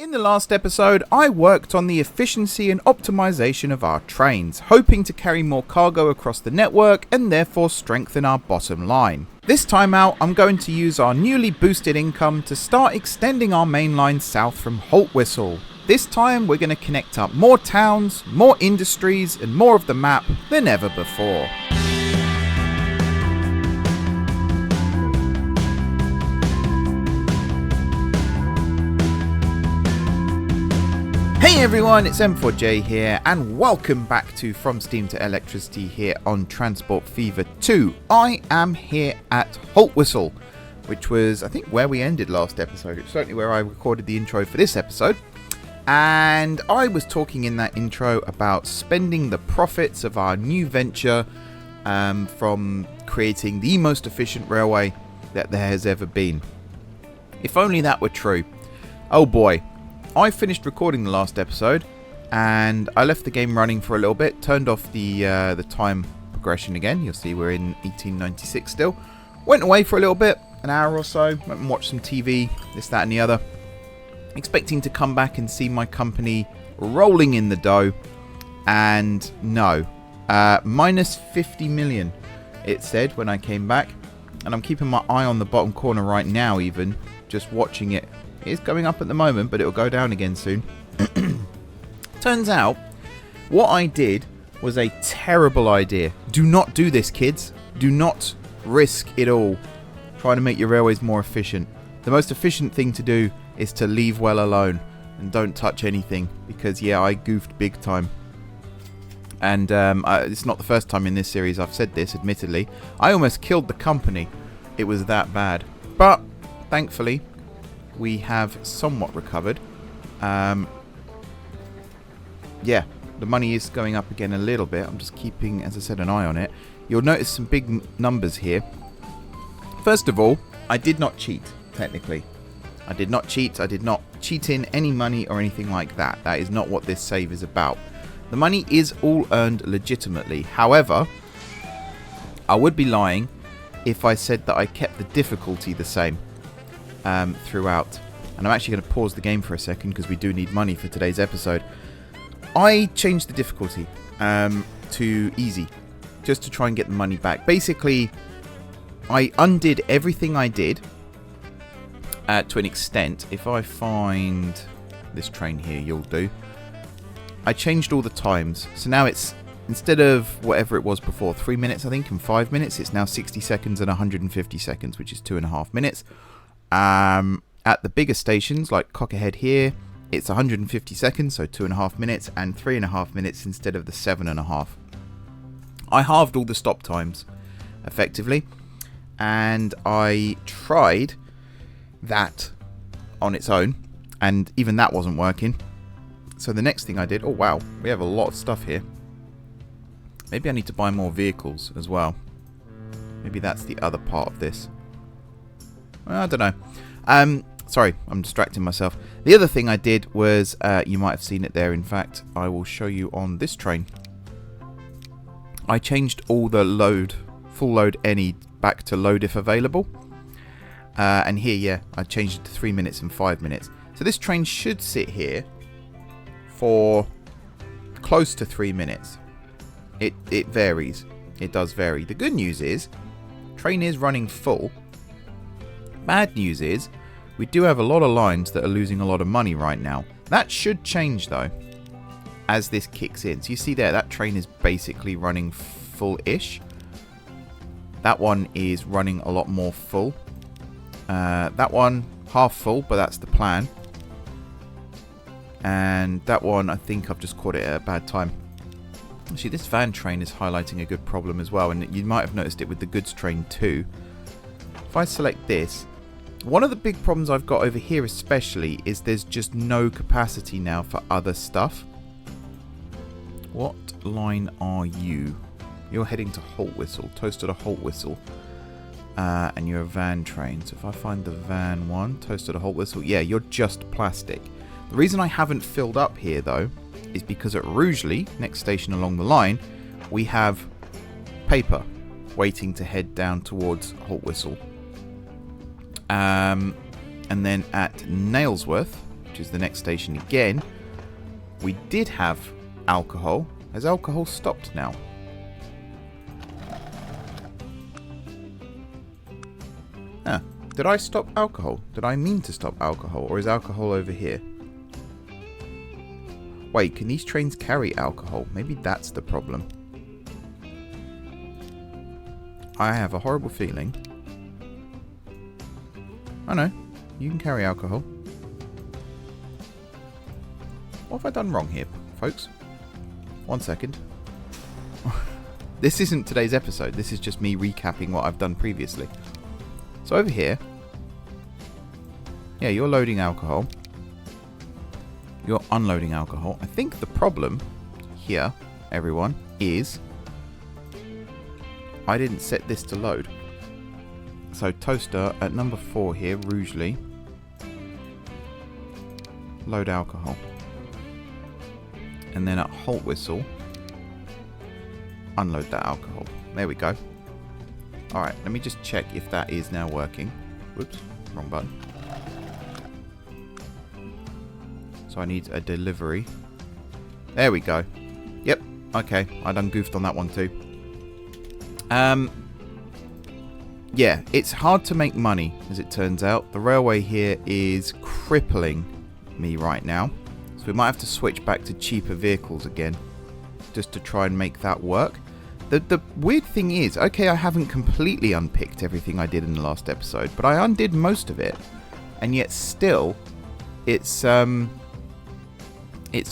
In the last episode, I worked on the efficiency and optimization of our trains, hoping to carry more cargo across the network and therefore strengthen our bottom line. This time out, I'm going to use our newly boosted income to start extending our main line south from Haltwhistle. This time, we're going to connect up more towns, more industries, and more of the map than ever before. Hey everyone, it's M4J here, and welcome back to From Steam to Electricity here on Transport Fever 2. I am here at Haltwhistle, which was, I think, where we ended last episode. It's certainly where I recorded the intro for this episode. And I was talking in that intro about spending the profits of our new venture from creating the most efficient railway that there has ever been. If only that were true. Oh boy. I finished recording the last episode, and I left the game running for a little bit, turned off the time progression again. You'll see we're in 1896 still. Went away for a little bit, an hour or so, went and watched some TV, this, that and the other. Expecting to come back and see my company rolling in the dough, and no. Minus 50 million, it said when I came back. And I'm keeping my eye on the bottom corner right now even, just watching it. It is going up at the moment, but it will go down again soon. Turns out, what I did was a terrible idea. Do not do this, kids. Do not risk it all trying to make your railways more efficient. The most efficient thing to do is to leave well alone and don't touch anything, because, yeah, I goofed big time. And it's not the first time in this series I've said this, admittedly. I almost killed the company. It was that bad. But, thankfully, we have somewhat recovered. Yeah, the money is going up again a little bit. I'm just keeping, as I said, an eye on it. You'll notice some big numbers here. First of all, I did not cheat, technically. I did not cheat. I did not cheat in any money or anything like that. That is not what this save is about. The money is all earned legitimately. However, I would be lying if I said that I kept the difficulty the same throughout. And I'm actually going to pause the game for a second because we do need money for today's episode. I changed the difficulty to easy, just to try and get the money back. Basically, I undid everything I did to an extent. If I find this train here, you'll do. I changed all the times. So now it's, instead of whatever it was before, 3 minutes, I think, and 5 minutes, it's now 60 seconds and 150 seconds, which is 2.5 minutes. At the bigger stations, like Cockerhead here, it's 150 seconds, so 2.5 minutes, and 3.5 minutes instead of the 7.5. I halved all the stop times, effectively, and I tried that on its own, and even that wasn't working. So the next thing I did, oh wow, we have a lot of stuff here. Maybe I need to buy more vehicles as well. Maybe that's the other part of this. I don't know. Sorry, I'm distracting myself. The other thing I did was, you might have seen it there, in fact, I will show you on this train. I changed all the load, full load any, back to load if available. And here, yeah, I changed it to 3 minutes and 5 minutes. So this train should sit here for close to 3 minutes. It varies. It does vary. The good news is, train is running full. Bad news is, we do have a lot of lines that are losing a lot of money right now. That should change though, as this kicks in. So you see there, that train is basically running full-ish. That one is running a lot more full. That one, half full, but that's the plan. And that one, I think I've just caught it at a bad time. Actually, this van train is highlighting a good problem as well, and you might have noticed it with the goods train too. If I select this, one of the big problems I've got over here especially is there's just no capacity now for other stuff. What line are you? You're heading to Haltwhistle, toast at a Haltwhistle. And you're a van train. So if I find the van one, toast at a Haltwhistle, yeah, you're just plastic. The reason I haven't filled up here though is because at Rugeley, next station along the line, we have paper waiting to head down towards Haltwhistle. And then at Nailsworth, which which is the next station again, we did have alcohol. Has alcohol stopped now? Huh. Did I stop alcohol? Did I mean to stop alcohol? Or is alcohol over here? Wait, can these trains carry alcohol? Maybe that's the problem. I have a horrible feeling. Oh no, you can carry alcohol. What have I done wrong here, folks? 1 second. This isn't today's episode. This is just me recapping what I've done previously. So over here, yeah, you're loading alcohol. You're unloading alcohol. I think the problem here, everyone, is I didn't set this to load. So toaster at number 4 here, Rougeley, load alcohol. And then at Haltwhistle, unload that alcohol. There we go. Alright, let me just check if that is now working. Whoops, wrong button. So I need a delivery. There we go. Yep, okay, I done goofed on that one too. Yeah, it's hard to make money, as it turns out. The railway here is crippling me right now. So we might have to switch back to cheaper vehicles again, just to try and make that work. The weird thing is, okay, I haven't completely unpicked everything I did in the last episode, but I undid most of it. And yet still, it's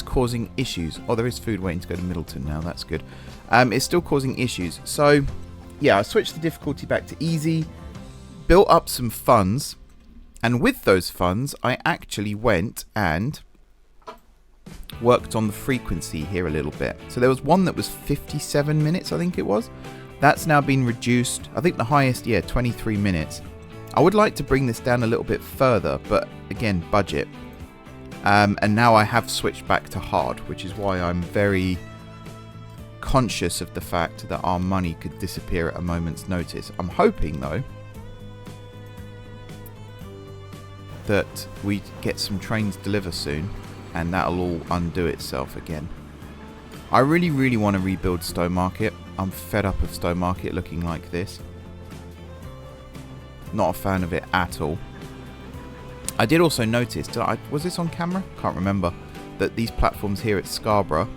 causing issues. Oh, there is food waiting to go to Middleton now, that's good. It's still causing issues. So, yeah, I switched the difficulty back to easy, built up some funds, and with those funds, I actually went and worked on the frequency here a little bit. So there was one that was 57 minutes, I think it was. That's now been reduced. I think the highest, 23 minutes. I would like to bring this down a little bit further, but again, budget. And now I have switched back to hard, which is why I'm very conscious of the fact that our money could disappear at a moment's notice. I'm hoping, though, that we get some trains deliver soon, and that'll all undo itself again. I really, really want to rebuild Stowmarket. I'm fed up of Stowmarket looking like this. Not a fan of it at all. I did also notice, was this on camera? Can't remember, that these platforms here at Scarborough,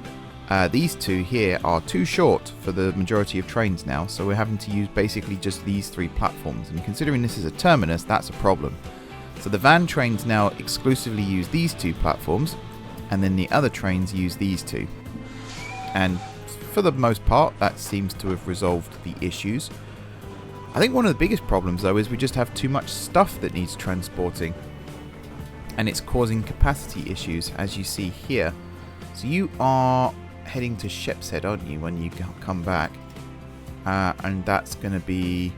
these two here are too short for the majority of trains now, so we're having to use basically just these 3 platforms, and considering this is a terminus, that's a problem. So the van trains now exclusively use these 2 platforms, and then the other trains use these 2. And for the most part, that seems to have resolved the issues. I think one of the biggest problems, though, is we just have too much stuff that needs transporting. And it's causing capacity issues, as you see here. So you are heading to Shepshead, aren't you, when you come back? And that's going to be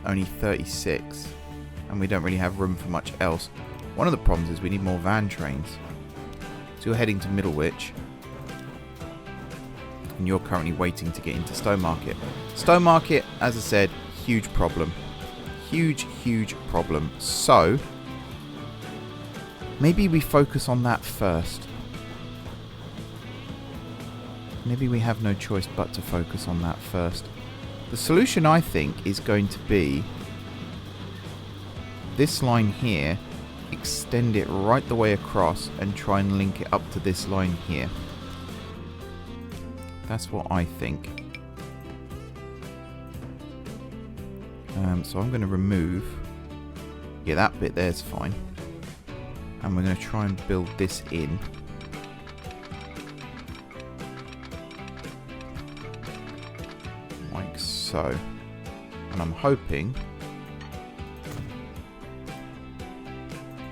only 36. And we don't really have room for much else. One of the problems is we need more van trains. So you're heading to Middlewich. And you're currently waiting to get into Stowmarket. Stowmarket, as I said, huge problem. Huge, huge problem. So maybe we focus on that first. Maybe we have no choice but to focus on that first. The solution, I think, is going to be this line here, extend it right the way across and try and link it up to this line here. That's what I think. So I'm going to remove, that bit there's fine. And we're going to try and build this in. Like so. And I'm hoping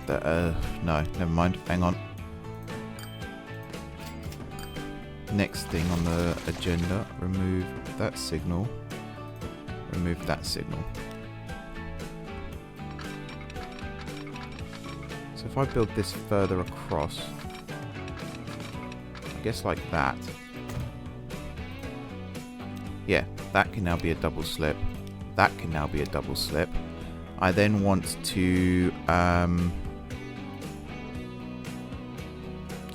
that, no, never mind, hang on. Next thing on the agenda, remove that signal, remove that signal. So if I build this further across, I guess like that. Yeah, that can now be a double slip. That can now be a double slip. I then want to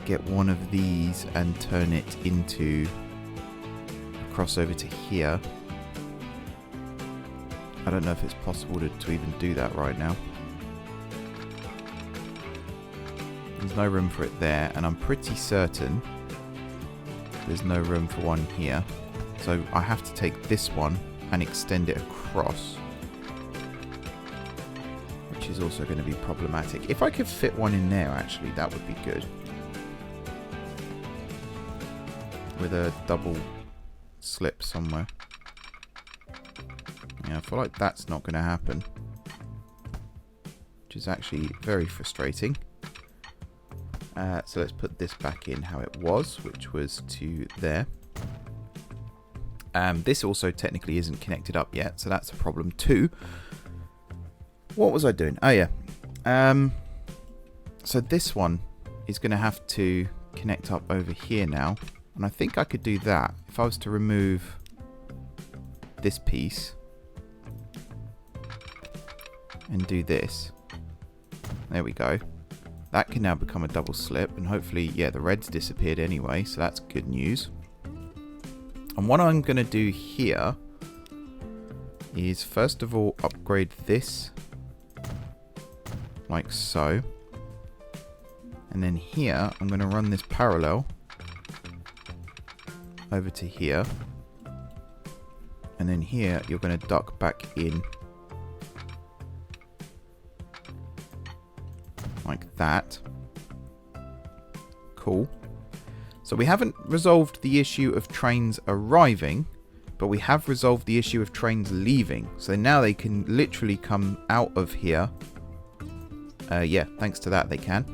get one of these and turn it into a crossover to here. I don't know if it's possible to even do that right now. There's no room for it there, and I'm pretty certain there's no room for one here. So I have to take this one and extend it across, which is also going to be problematic. If I could fit one in there, actually, that would be good. With a double slip somewhere. Yeah, I feel like that's not going to happen, which is actually very frustrating. So let's put this back in how it was, which was to there. This also technically isn't connected up yet, so that's a problem too. What was I doing? Oh yeah. So this one is going to have to connect up over here now. And I think I could do that if I was to remove this piece and do this. There we go. That can now become a double slip, and hopefully, yeah, the red's disappeared anyway, so that's good news. And what I'm going to do here is, first of all, upgrade this like so. And then here, I'm going to run this parallel over to here. And then here, you're going to duck back in like that. Cool. So we haven't resolved the issue of trains arriving, but we have resolved the issue of trains leaving. So now they can literally come out of here. Yeah, thanks to that they can.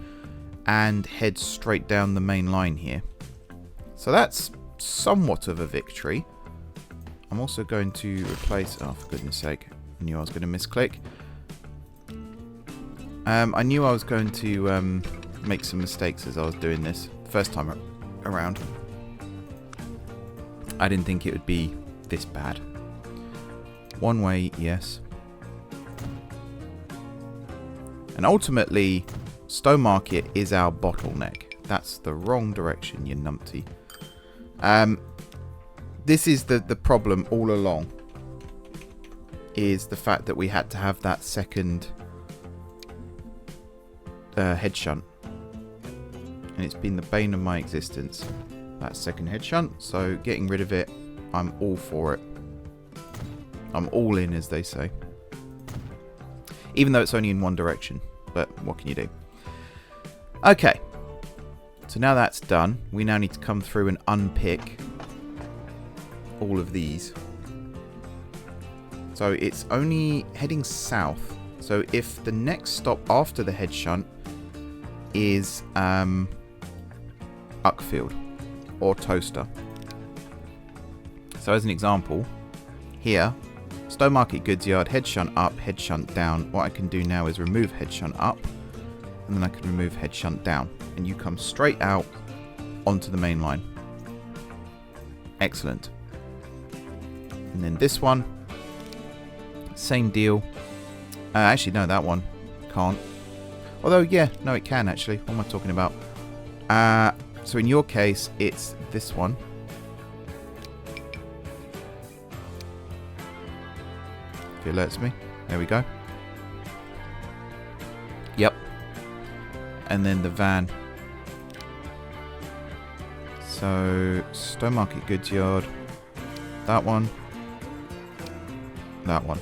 And head straight down the main line here. So that's somewhat of a victory. I'm also going to replace... Oh, for goodness sake. I knew I was going to misclick. I knew I was going to make some mistakes as I was doing this first time around. I didn't think it would be this bad. One way, yes. And ultimately, Stowmarket is our bottleneck. That's the wrong direction, you numpty. This is the problem all along. Is the fact that we had to have that second head shunt. And it's been the bane of my existence. That second head shunt. So getting rid of it, I'm all for it. I'm all in, as they say. Even though it's only in one direction. But what can you do? Okay. So now that's done, we now need to come through and unpick all of these. So it's only heading south. So if the next stop after the head shunt is Uckfield or Toaster. So as an example, here, Stowmarket Goods Yard, head shunt up, head shunt down. What I can do now is remove head shunt up, and then I can remove head shunt down. And you come straight out onto the main line. Excellent. And then this one, same deal. Actually, no, that one can't. Although, yeah, no, it can actually. What am I talking about? So in your case, it's this one. If it alerts me. There we go. Yep. And then the van. So, Stowmarket Goods Yard. That one. That one.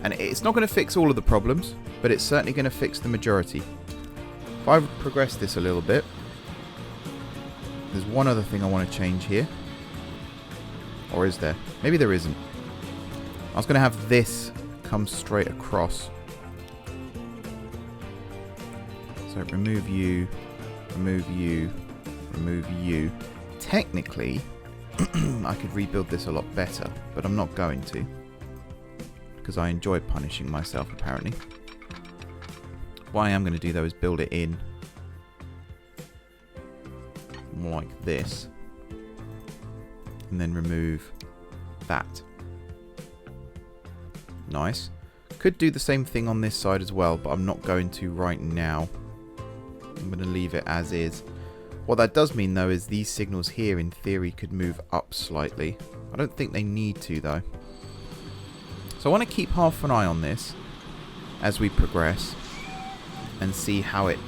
And it's not going to fix all of the problems, but it's certainly going to fix the majority. If I progress this a little bit, there's one other thing I want to change here. Or is there? Maybe there isn't. I was going to have this come straight across. So remove you, remove you, remove you. Technically, I could rebuild this a lot better, but I'm not going to. Because I enjoy punishing myself, apparently. What I am going to do, though, is build it in more like this. And then remove that. Nice. Could do the same thing on this side as well, but I'm not going to right now. I'm going to leave it as is. What that does mean, though, is these signals here, in theory, could move up slightly. I don't think they need to, though. So I want to keep half an eye on this as we progress and see how it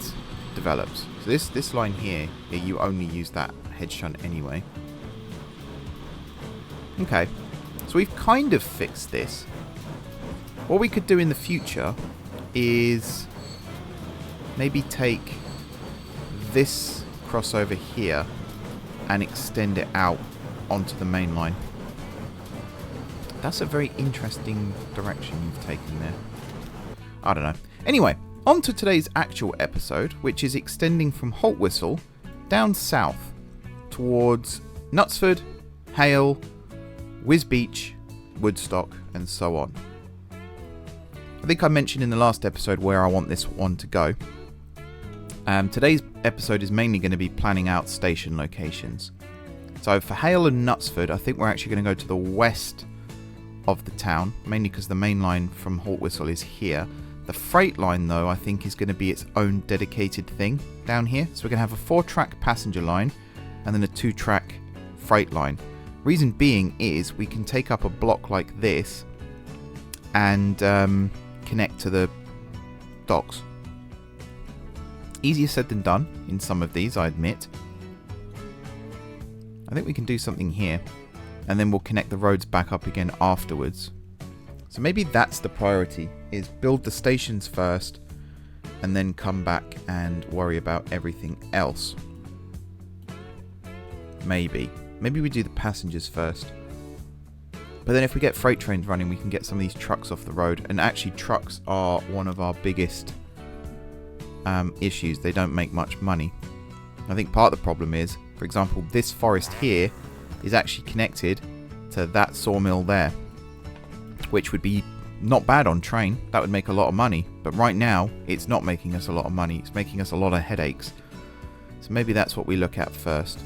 develops. So this line here, you only use that head shunt anyway. Okay, so we've kind of fixed this. What we could do in the future is maybe take this crossover here and extend it out onto the main line. That's a very interesting direction you've taken there. I don't know. Anyway, on to today's actual episode, which is extending from Haltwhistle down south towards Knutsford, Hayle, Wisbech, Woodstock, and so on. I think I mentioned in the last episode where I want this one to go. Today's episode is mainly going to be planning out station locations. So for Hayle and Knutsford, I think we're actually going to go to the west of the town, mainly because the main line from Haltwhistle is here. The freight line, though, I think is going to be its own dedicated thing down here. So we're going to have a 4-track passenger line and then a 2-track freight line. Reason being is we can take up a block like this and connect to the docks. Easier said than done in some of these, I admit. I think we can do something here, and then we'll connect the roads back up again afterwards. So maybe that's the priority, is build the stations first, and then come back and worry about everything else. Maybe we do the passengers first. But then if we get freight trains running, we can get some of these trucks off the road. And actually, trucks are one of our biggest issues. They don't make much money. I think part of the problem is, for example, this forest here is actually connected to that sawmill there, which would be not bad on train. That would make a lot of money. But right now, it's not making us a lot of money. It's making us a lot of headaches. So maybe that's what we look at first.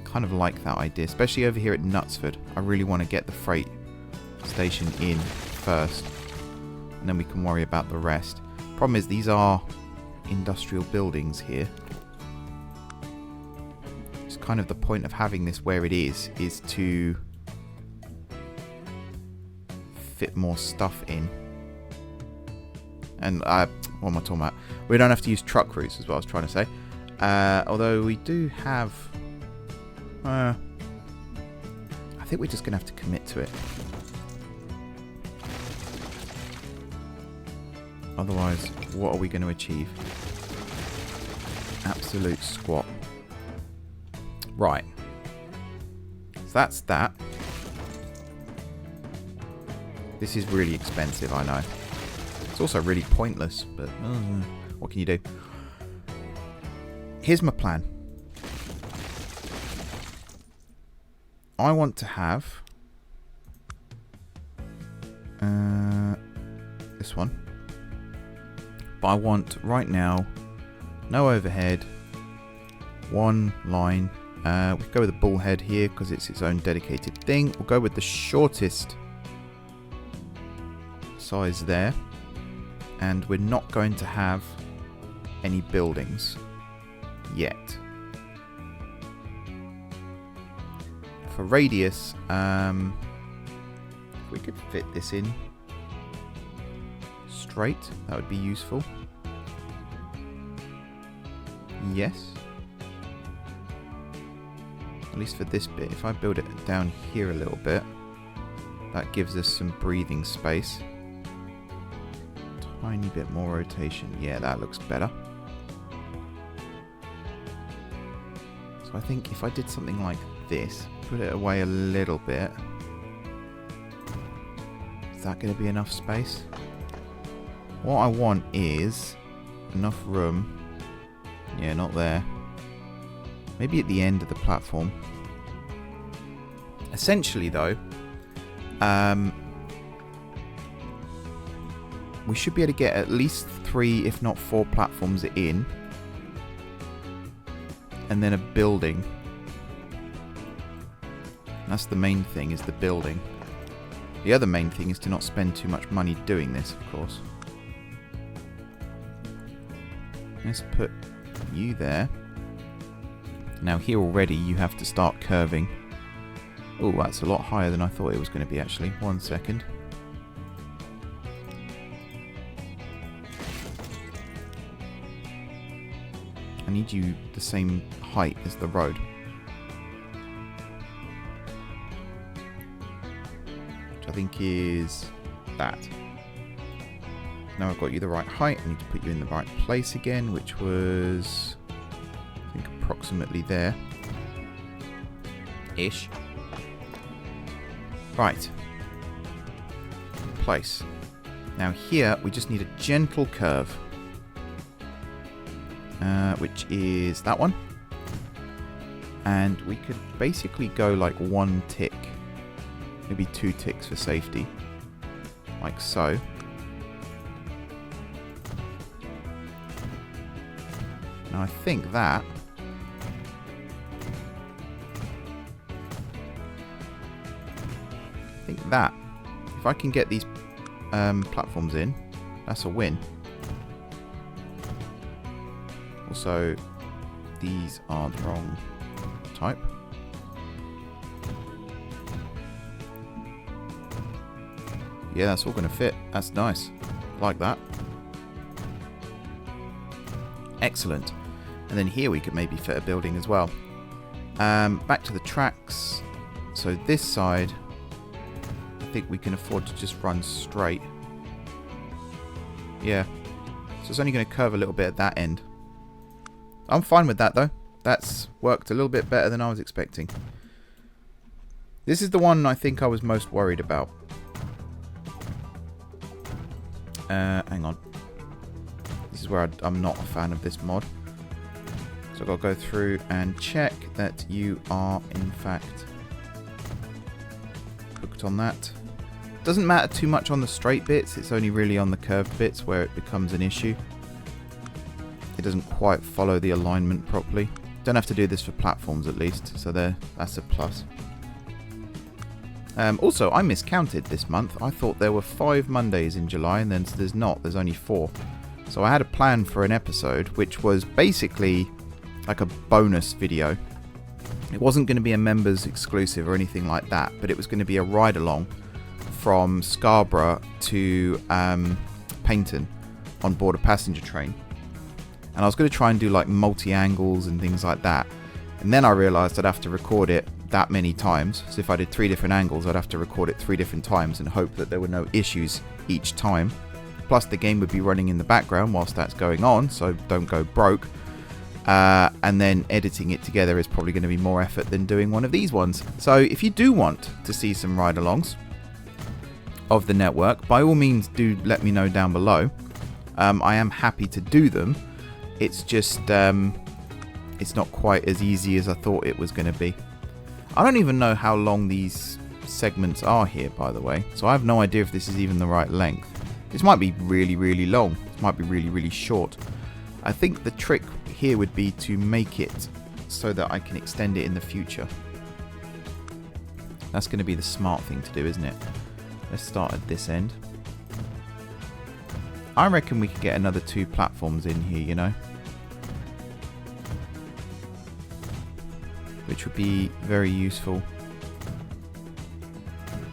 Kind of like that idea, especially over here at Knutsford. I really want to get the freight station in first, and then we can worry about the rest. Problem is, these are industrial buildings here. It's kind of the point of having this where it is to fit more stuff in. And what am I talking about? We don't have to use truck routes, is what I was trying to say. Although we do have... I think we're just going to have to commit to it. Otherwise, what are we going to achieve? Absolute squat. Right. So that's that. This is really expensive, I know. It's also really pointless, but what can you do? Here's my plan. I want to have this one, but I want right now no overhead, one line. We'll go with a bullhead here because it's its own dedicated thing. We'll go with the shortest size there, and we're not going to have any buildings yet. For radius, if we could fit this in straight, that would be useful. Yes. At least for this bit. If I build it down here a little bit, that gives us some breathing space. Tiny bit more rotation. Yeah, that looks better. So I think if I did something like this, put it away a little bit. Is that going to be enough space? What I want is enough room. Yeah, not there. Maybe at the end of the platform. Essentially, though, we should be able to get at least 3, if not 4 platforms in. And then a building. That's the main thing, is the building. The other main thing is to not spend too much money doing this, of course. Let's put you there. Now here already you have to start curving. Oh, that's a lot higher than I thought it was going to be actually. 1 second. I need you the same height as the road. Which I think is that. Now I've got you the right height, I need to put you in the right place again, which was, I think, approximately there. Ish. Right. Place. Now here, we just need a gentle curve. Which is that one. And we could basically go like 1 tick. Maybe 2 ticks for safety. Like so. Now I think that if I can get these platforms in, that's a win. Also, these are the wrong type. Yeah, that's all going to fit. That's nice. Like that. Excellent. And then here we could maybe fit a building as well. Back to the tracks. So this side, I think we can afford to just run straight. Yeah. So it's only going to curve a little bit at that end. I'm fine with that though. That's worked a little bit better than I was expecting. This is the one I think I was most worried about. Hang on. This is where I'm not a fan of this mod. So I've got to go through and check that you are in fact hooked on that. Doesn't matter too much on the straight bits, it's only really on the curved bits where it becomes an issue. It doesn't quite follow the alignment properly. Don't have to do this for platforms at least, so that's a plus. Also, I miscounted this month. I thought there were 5 Mondays in July, and then there's not. There's only 4. So I had a plan for an episode, which was basically like a bonus video. It wasn't going to be a members exclusive or anything like that, but it was going to be a ride-along from Scarborough to Paignton on board a passenger train. And I was going to try and do like multi-angles and things like that. And then I realised I'd have to record it that many times. So if I did 3 different angles, I'd have to record it 3 different times and hope that there were no issues each time. Plus the game would be running in the background whilst that's going on, so don't go broke. And then editing it together is probably going to be more effort than doing one of these ones. So if you do want to see some ride-alongs of the network, by all means do let me know down below. I am happy to do them. It's just, it's not quite as easy as I thought it was going to be. I don't even know how long these segments are here, by the way. So I have no idea if this is even the right length. This might be really, really long. This might be really, really short. I think the trick here would be to make it so that I can extend it in the future. That's going to be the smart thing to do, isn't it? Let's start at this end. I reckon we could get another 2 platforms in here, you know. Which would be very useful.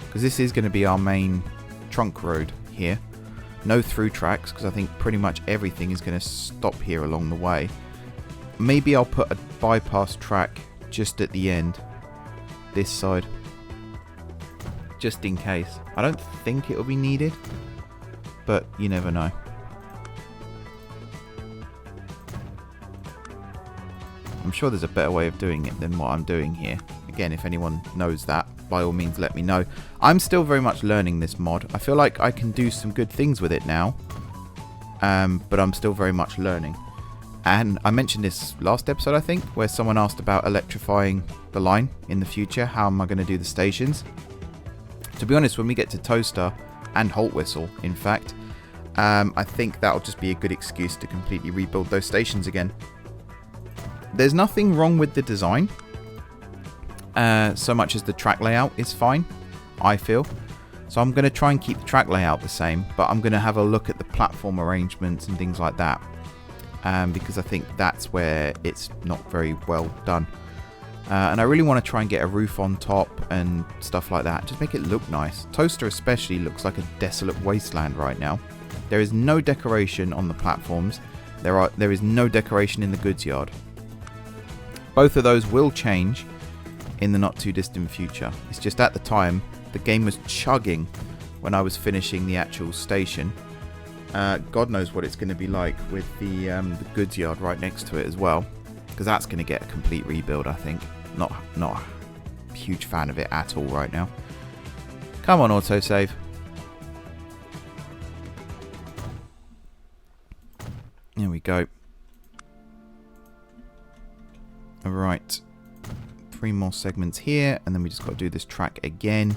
Because this is going to be our main trunk road here. No through tracks, because I think pretty much everything is going to stop here along the way. Maybe I'll put a bypass track just at the end. This side. Just in case. I don't think it'll be needed. But you never know. I'm sure there's a better way of doing it than what I'm doing here. Again, if anyone knows that, by all means let me know. I'm still very much learning this mod. I feel like I can do some good things with it now. But I'm still very much learning. And I mentioned this last episode, I think, where someone asked about electrifying the line in the future. How am I going to do the stations? To be honest, when we get to Toaster and Haltwhistle, in fact, I think that'll just be a good excuse to completely rebuild those stations again. There's nothing wrong with the design, so much as the track layout is fine, I feel. So I'm going to try and keep the track layout the same, but I'm going to have a look at the platform arrangements and things like that. because I think that's where it's not very well done. And I really want to try and get a roof on top and stuff like that. Just make it look nice. Toaster especially looks like a desolate wasteland right now. There is no decoration on the platforms. There is no decoration in the goods yard. Both of those will change in the not too distant future. It's just at the time the game was chugging when I was finishing the actual station. God knows what it's going to be like with the goods yard right next to it as well, because that's going to get a complete rebuild, I think. Not a huge fan of it at all right now. Come on, autosave. There we go. Alright. 3 more segments here, and then we just got to do this track again.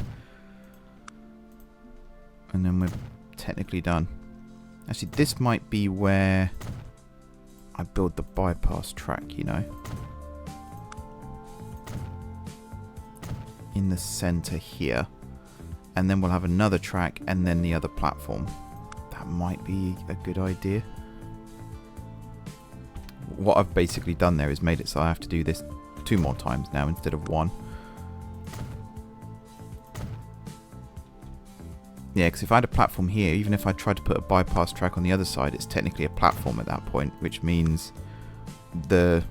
And then we're technically done. Actually, this might be where I build the bypass track, you know. In the center here. And then we'll have another track and then the other platform. That might be a good idea. What I've basically done there is made it so I have to do this 2 more times now instead of 1. Yeah, because if I had a platform here, even if I tried to put a bypass track on the other side, it's technically a platform at that point, which means the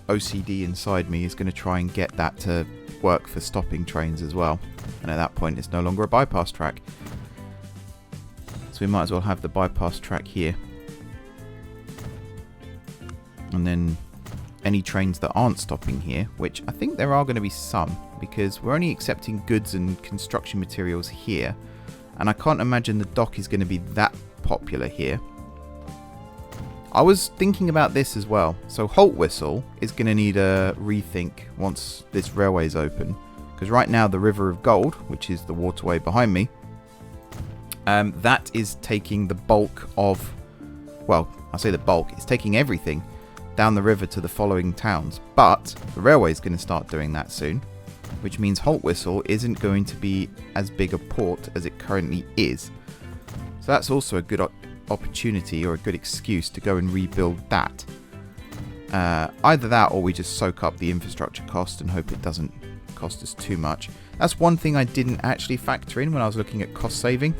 OCD inside me is going to try and get that to work for stopping trains as well. And at that point, it's no longer a bypass track. So we might as well have the bypass track here. And then any trains that aren't stopping here, which I think there are going to be some, because we're only accepting goods and construction materials here, and I can't imagine the dock is going to be that popular here. I was thinking about this as well. So Haltwhistle is going to need a rethink once this railway is open, because right now the River of Gold, which is the waterway behind me, that is taking the bulk of, well, I say the bulk, it's taking everything down the river to the following towns, but the railway is going to start doing that soon, which means Haltwhistle isn't going to be as big a port as it currently is. So that's also a good opportunity or a good excuse to go and rebuild that. Either that or we just soak up the infrastructure cost and hope it doesn't cost us too much. That's one thing I didn't actually factor in when I was looking at cost saving.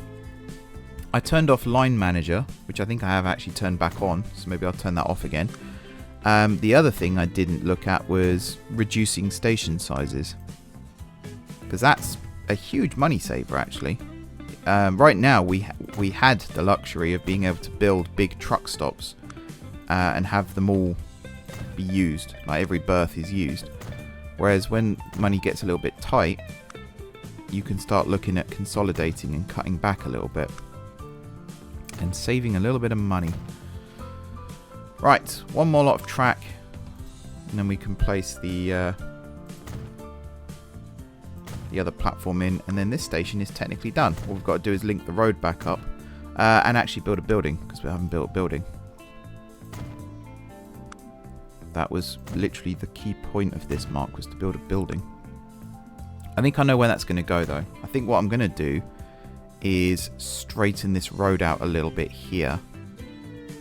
I turned off Line Manager, which I think I have actually turned back on, so maybe I'll turn that off again. The other thing I didn't look at was reducing station sizes, because that's a huge money saver actually. Right now we had the luxury of being able to build big truck stops and have them all be used, like every berth is used, whereas when money gets a little bit tight, you can start looking at consolidating and cutting back a little bit and saving a little bit of money. Right, one more lot of track, and then we can place the other platform in, and then this station is technically done. All we've got to do is link the road back up and actually build a building, because we haven't built a building. That was literally the key point of this, Mark, was to build a building. I think I know where that's going to go, though. I think what I'm going to do is straighten this road out a little bit here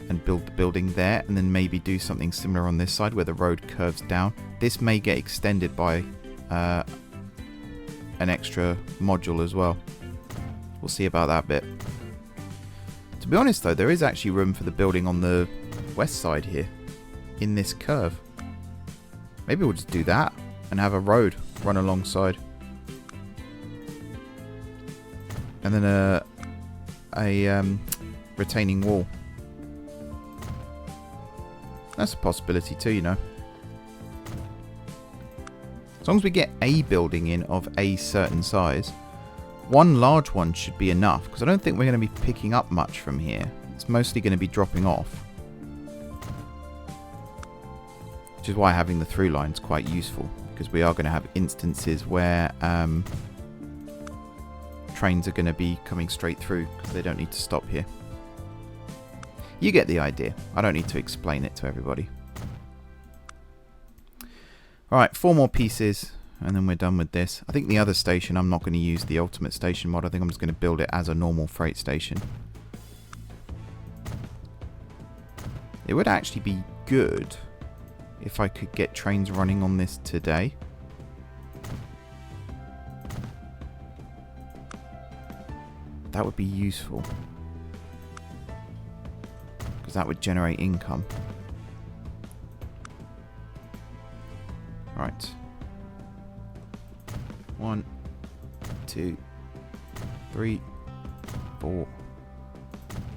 and build the building there, and then maybe do something similar on this side where the road curves down. This may get extended by an extra module as well. We'll see about that bit. To be honest though, there is actually room for the building on the west side here in this curve. Maybe we'll just do that and have a road run alongside, and then a retaining wall. That's a possibility too, you know. As long as we get a building in of a certain size, one large one should be enough, because I don't think we're going to be picking up much from here. It's mostly going to be dropping off. Which is why having the through line is quite useful, because we are going to have instances where trains are going to be coming straight through because they don't need to stop here. You get the idea. I don't need to explain it to everybody. Alright, 4 more pieces and then we're done with this. I think the other station, I'm not going to use the ultimate station mod. I think I'm just going to build it as a normal freight station. It would actually be good if I could get trains running on this today. That would be useful. Because that would generate income. Right. 1, 2, 3, 4,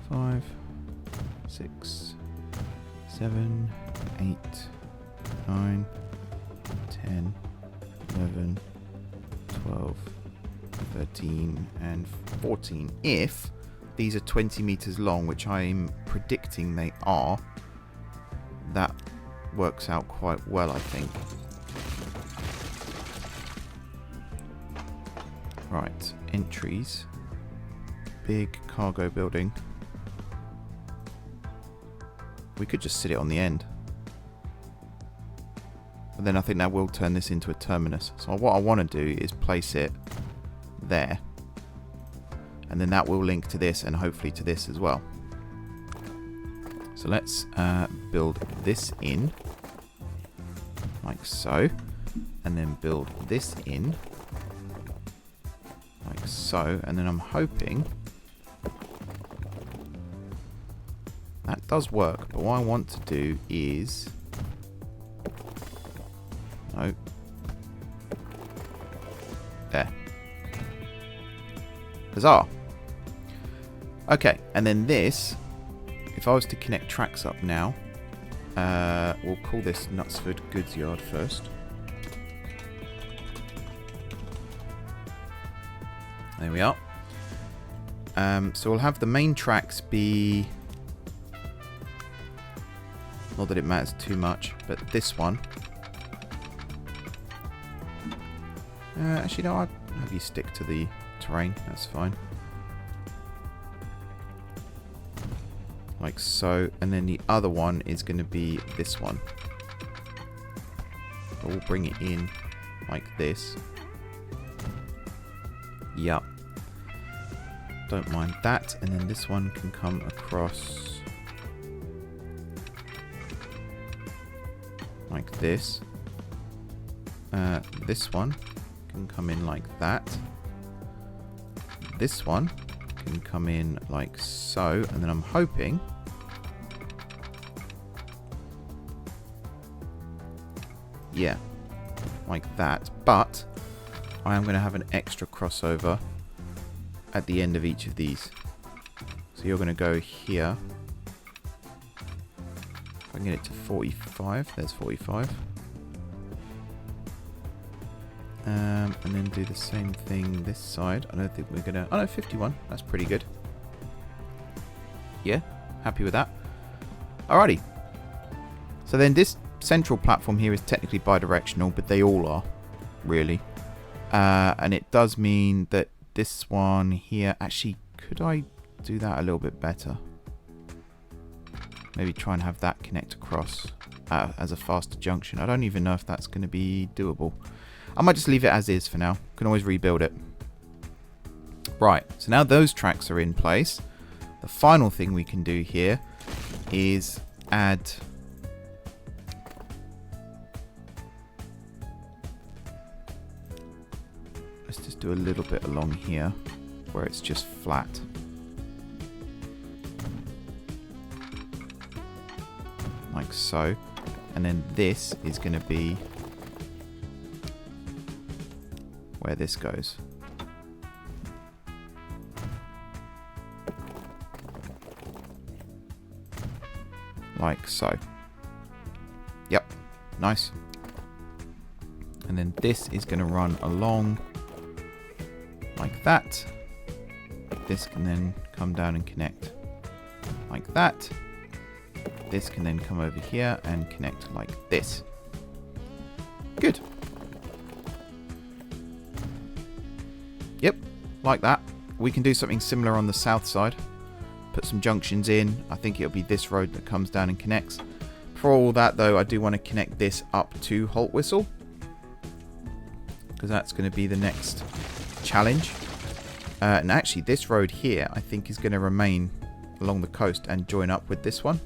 5, 6, 7, 8, 9, 10, 11, 12, 13, and 14. If these are 20 meters long, which I'm predicting they are, that works out quite well, I think. Right, entries. Big cargo building. We could just sit it on the end. But then I think that will turn this into a terminus. So what I want to do is place it there. And then that will link to this and hopefully to this as well. So let's build this in. Like so. And then build this in. Like so. And then I'm hoping that does work. But what I want to do is... No. There. Huzzah. Okay, and then this, if I was to connect tracks up now, we'll call this Knutsford Goods Yard first. There we are. So we'll have the main tracks be... Not that it matters too much, but this one. Actually, no, I'll have you stick to the terrain. That's fine. Like so. And then the other one is going to be this one. So we'll bring it in like this. Yup. Don't mind that. And then this one can come across like this. This one can come in like that. This one can come in like so. And then I'm hoping... Yeah, like that. But I am going to have an extra crossover at the end of each of these. So you're going to go here. If I can get it to 45. There's 45. And then do the same thing this side. I don't think we're going to... Oh no, 51. That's pretty good. Yeah, happy with that. Alrighty. So then this central platform here is technically bi-directional, but they all are, really. And it does mean that this one here... Actually, could I do that a little bit better? Maybe try and have that connect across as a faster junction. I don't even know if that's going to be doable. I might just leave it as is for now. Can always rebuild it. Right, so now those tracks are in place. The final thing we can do here is add... Let's just do a little bit along here where it's just flat. Like so. And then this is going to be where this goes. Like so. Yep. Nice. And then this is going to run along like that. This can then come down and connect like that. This can then come over here and connect like this. Good. Yep, like that. We can do something similar on the south side. Put some junctions in. I think it'll be this road that comes down and connects. For all that though, I do want to connect this up to Haltwhistle, because that's going to be the next challenge. And actually this road here I think is going to remain along the coast and join up with this one.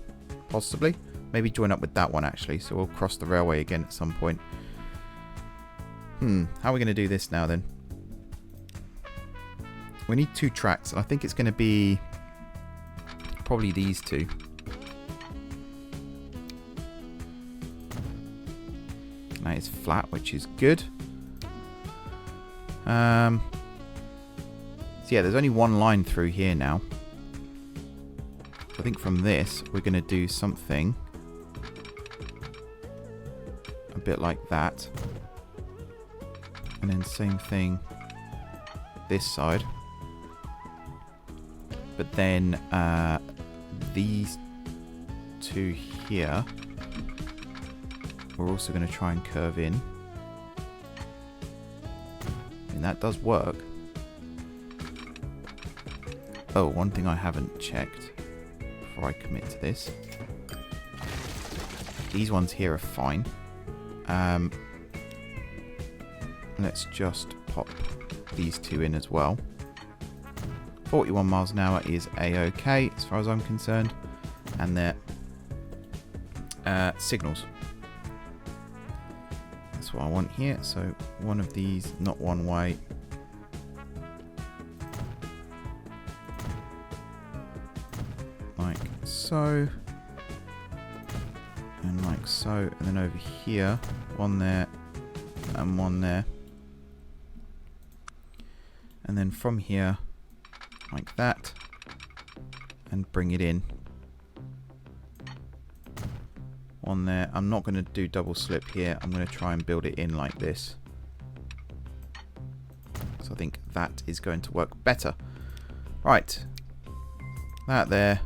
possibly. Maybe join up with that one, actually. So we'll cross the railway again at some point. How are we going to do this now, then? We need 2 tracks. And I think it's going to be probably these 2. That is flat, which is good. So yeah, there's only one line through here now. I think from this, we're going to do something a bit like that. And then same thing this side. But then these 2 here, we're also going to try and curve in. And that does work. Oh, one thing I haven't checked before I commit to this. These ones here are fine. Let's just pop these 2 in as well. 41 miles an hour is a-okay as far as I'm concerned. And they're signals. That's what I want here. So one of these, not one way. Like so. And like so. And then over here, one there and one there. And then from here, like that. And bring it in. One there. I'm not going to do double slip here. I'm going to try and build it in like this. So I think that is going to work better. Right. That there.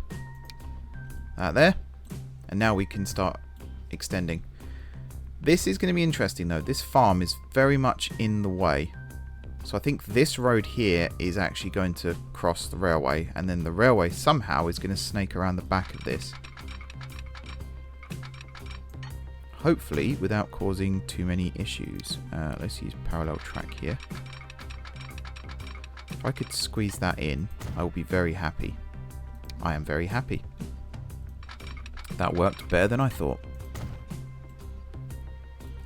That there. And now we can start extending. This is going to be interesting though. This farm is very much in the way. So I think this road here is actually going to cross the railway. And then the railway somehow is going to snake around the back of this. Hopefully without causing too many issues. Let's use parallel track here. If I could squeeze that in, I will be very happy. I am very happy. That worked better than I thought.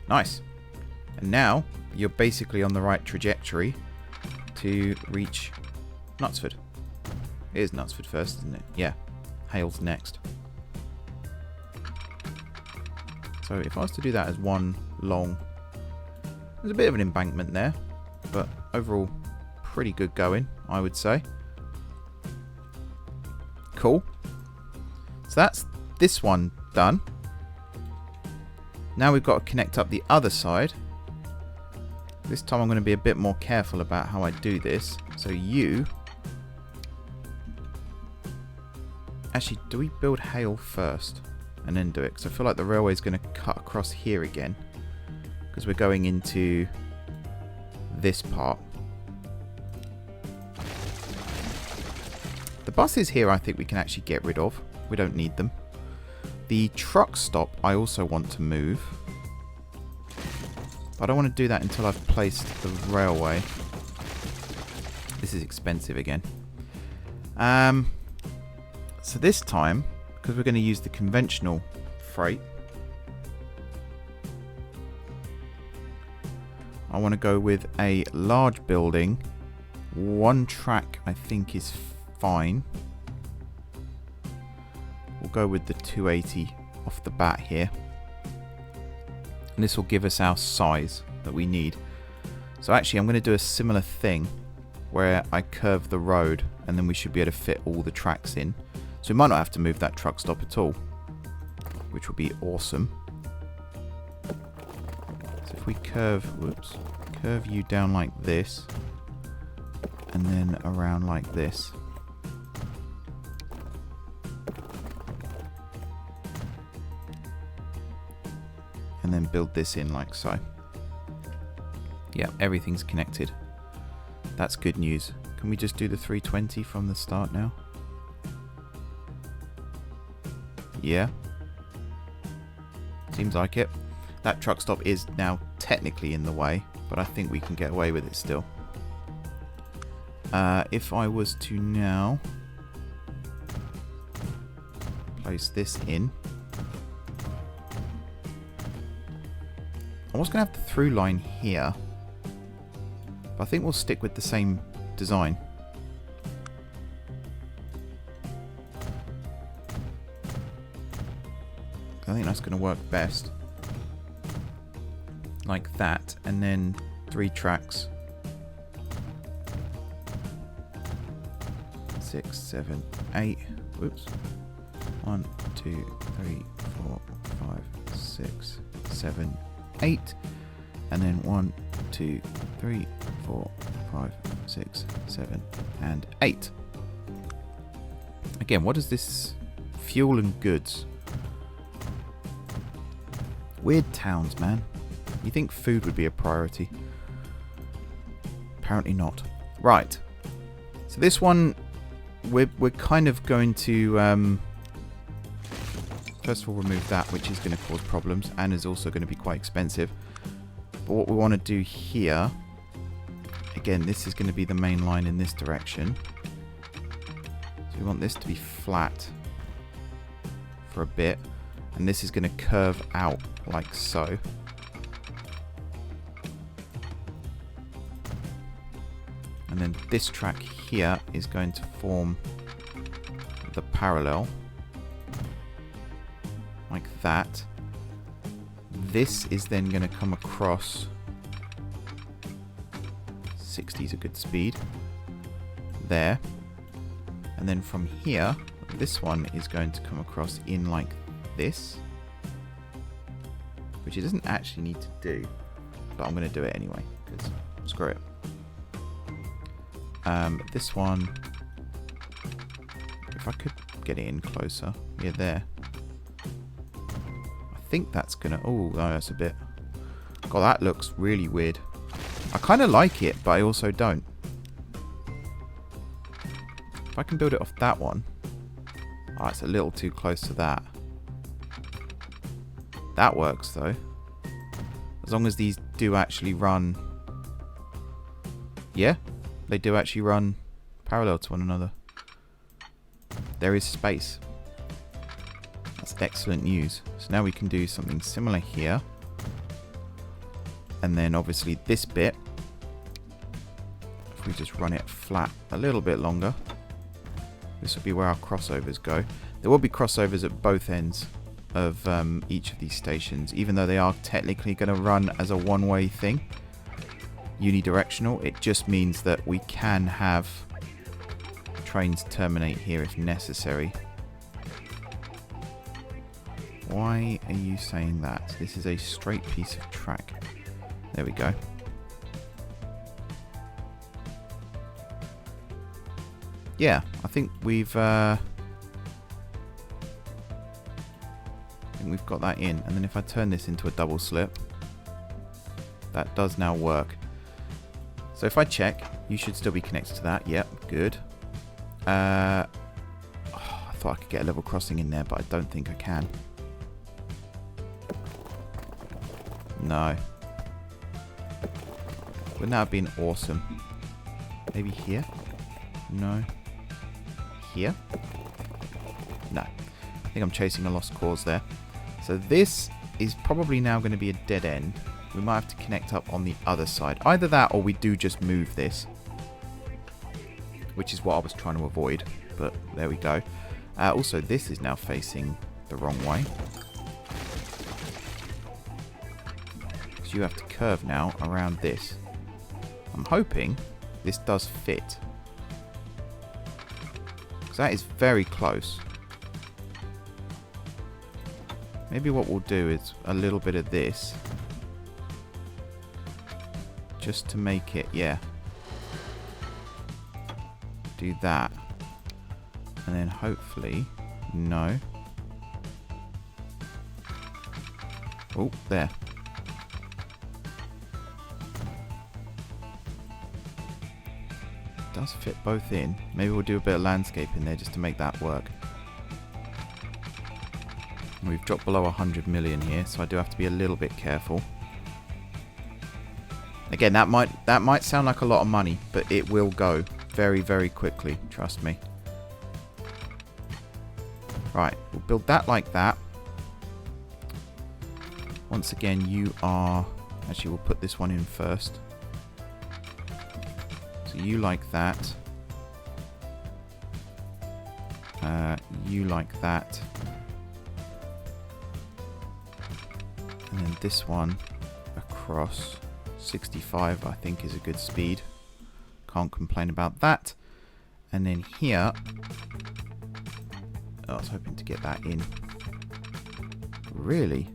Nice. And now you're basically on the right trajectory to reach Knutsford. It is Knutsford first, isn't it? Yeah. Hayle's next. So if I was to do that as one long... There's a bit of an embankment there. But overall, pretty good going, I would say. Cool. So that's this one done. Now we've got to connect up the other side. This time I'm going to be a bit more careful about how I do this. So you... Actually, do we build Hayle first? And then do it? Because I feel like the railway is going to cut across here again. Because we're going into this part. The buses here I think we can actually get rid of. We don't need them. The truck stop I also want to move. But I don't want to do that until I've placed the railway. This is expensive again. So this time, because we're going to use the conventional freight, I want to go with a large building. One track I think is fine. We'll go with the 280 off the bat here. And this will give us our size that we need. So actually I'm going to do a similar thing where I curve the road and then we should be able to fit all the tracks in. So we might not have to move that truck stop at all, which would be awesome. So if we curve you down like this and then around like this. And then build this in like so. Yeah, everything's connected. That's good news. Can we just do the 320 from the start now? Yeah. Seems like it. That truck stop is now technically in the way, but I think we can get away with it still. If I was to now place this in. I was going to have the through line here, but I think we'll stick with the same design. I think that's going to work best. Like that, and then 3 tracks. 6, 7, 8. Whoops. 1, 2, 3, 4, 5, 6, 7, 8. And then 1, 2, 3, 4, 5, 6, 7, and 8. Again, what is this? Fuel and goods. Weird towns, man. You think food would be a priority? Apparently not. Right. So this one, we're kind of going to first of all remove that, which is going to cause problems and is also going to be quite expensive. But what we want to do here, again, this is going to be the main line in this direction. So we want this to be flat for a bit, and this is going to curve out like so. And then this track here is going to form the parallel like that. This is then going to come across. 60 is a good speed there. And then from here, this one is going to come across in like this, which it doesn't actually need to do, but I'm going to do it anyway because screw it. This one, if I could get it in closer, yeah, there. I think that's gonna, oh, no, that's a bit, God, that looks really weird. I kind of like it, but I also don't. If I can build it off that one, oh, it's a little too close to that. That works though, as long as these do actually run. Yeah, they do actually run parallel to one another. There is space. That's excellent news. So now we can do something similar here. And then obviously this bit, if we just run it flat a little bit longer, this will be where our crossovers go. There will be crossovers at both ends of each of these stations, even though they are technically going to run as a one-way thing. Unidirectional. It just means that we can have trains terminate here if necessary. Why are you saying that? This is a straight piece of track. There we go. Yeah, I think we've got that in. And then if I turn this into a double slip, that does now work. So if I check, you should still be connected to that. Yep, good. I thought I could get a level crossing in there, but I don't think I can. No. Wouldn't that have been awesome? Maybe here? No. Here? No. I think I'm chasing a lost cause there. So this is probably now going to be a dead end. We might have to connect up on the other side. Either that or we do just move this, which is what I was trying to avoid, but there we go. Also, this is now facing the wrong way. So you have to curve now around this. I'm hoping this does fit, because that is very close. Maybe what we'll do is a little bit of this, just to make it, yeah. Do that. And then hopefully, no. Oh, there. Does fit both in. Maybe we'll do a bit of landscape in there just to make that work. We've dropped below 100 million here, so I do have to be a little bit careful. Again, that might sound like a lot of money, but it will go very, very quickly, trust me. Right, we'll build that like that. Once again, you are... Actually, we'll put this one in first. So you like that. You like that. And then this one across 65, I think, is a good speed. Can't complain about that. And then here... Oh, I was hoping to get that in. Really?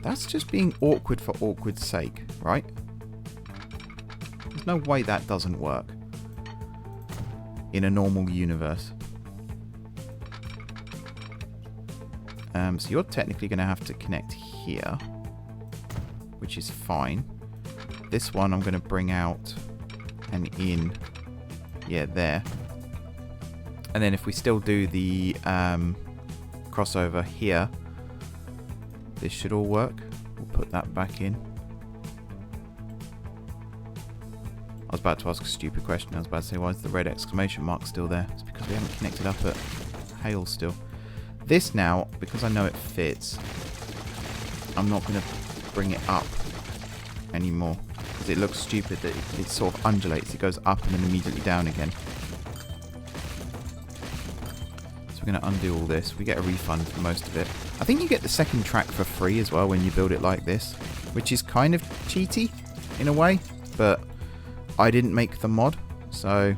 That's just being awkward for awkward's sake, right? There's no way that doesn't work in a normal universe. So you're technically going to have to connect here, which is fine. This one I'm going to bring out and in, yeah, there. And then if we still do the crossover here, this should all work. We'll put that back in. I was about to ask a stupid question. I was about to say, why is the red exclamation mark still there? It's because we haven't connected up at Hayle still. This now, because I know it fits, I'm not going to bring it up anymore. Because it looks stupid that it sort of undulates. It goes up and then immediately down again. So we're going to undo all this. We get a refund for most of it. I think you get the second track for free as well when you build it like this. Which is kind of cheaty in a way. But I didn't make the mod. So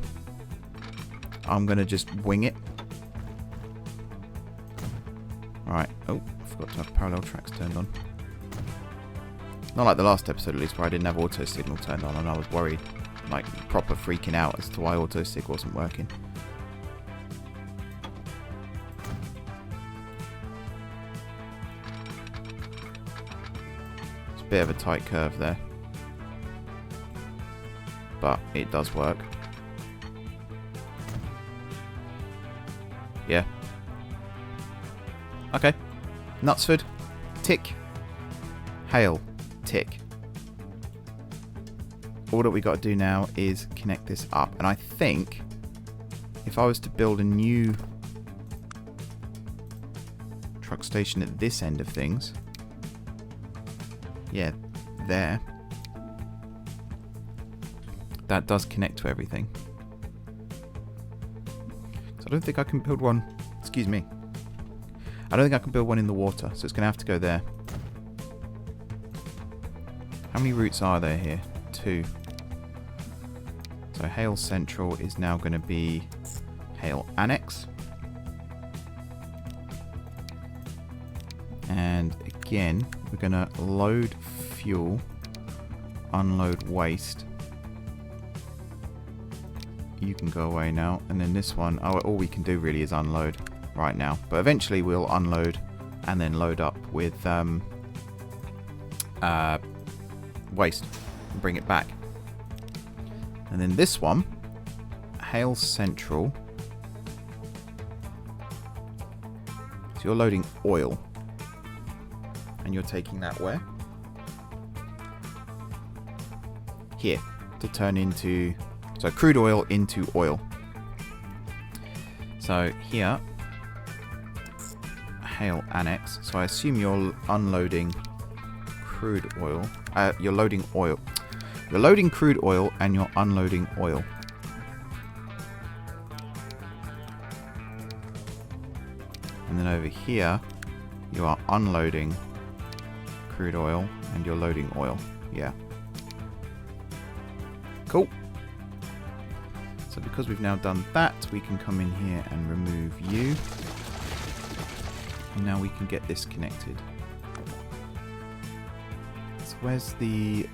I'm going to just wing it. Right. Oh, I forgot to have parallel tracks turned on. Not like the last episode, at least, where I didn't have auto signal turned on and I was worried, like, proper freaking out as to why auto sig wasn't working. It's a bit of a tight curve there. But it does work. Yeah. Okay. Knutsford. Tick. Hayle. Tick. All that we got to do now is connect this up. And I think if I was to build a new truck station at this end of things, yeah, there, that does connect to everything. So I don't think I can build one, excuse me, I don't think I can build one in the water, so it's going to have to go there. How many routes are there here? 2. So Hayle Central is now going to be Hayle Annex. And again, we're going to load fuel, unload waste. You can go away now. And then this one, oh, all we can do really is unload right now. But eventually we'll unload and then load up with waste and bring it back. And then this one, Hayle Central. So you're loading oil. And you're taking that where? Here. To turn into... So crude oil into oil. So here, Hayle Annex. So I assume you're unloading crude oil. You're loading oil. You're loading crude oil and you're unloading oil. And then over here, you are unloading crude oil and you're loading oil. Yeah. Cool. So because we've now done that, we can come in here and remove you. And now we can get this connected. So where's the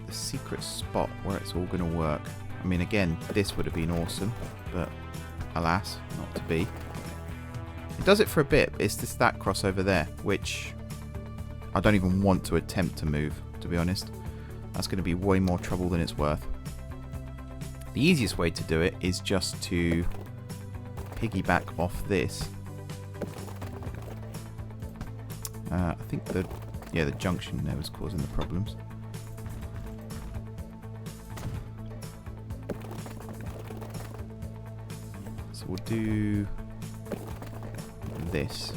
secret spot where it's all going to work? I mean, again, this would have been awesome, but alas, not to be. It does it for a bit. It's just that crossover there, which I don't even want to attempt to move, to be honest. That's going to be way more trouble than it's worth. The easiest way to do it is just to piggyback off this. I think the junction there was causing the problems. we'll do this.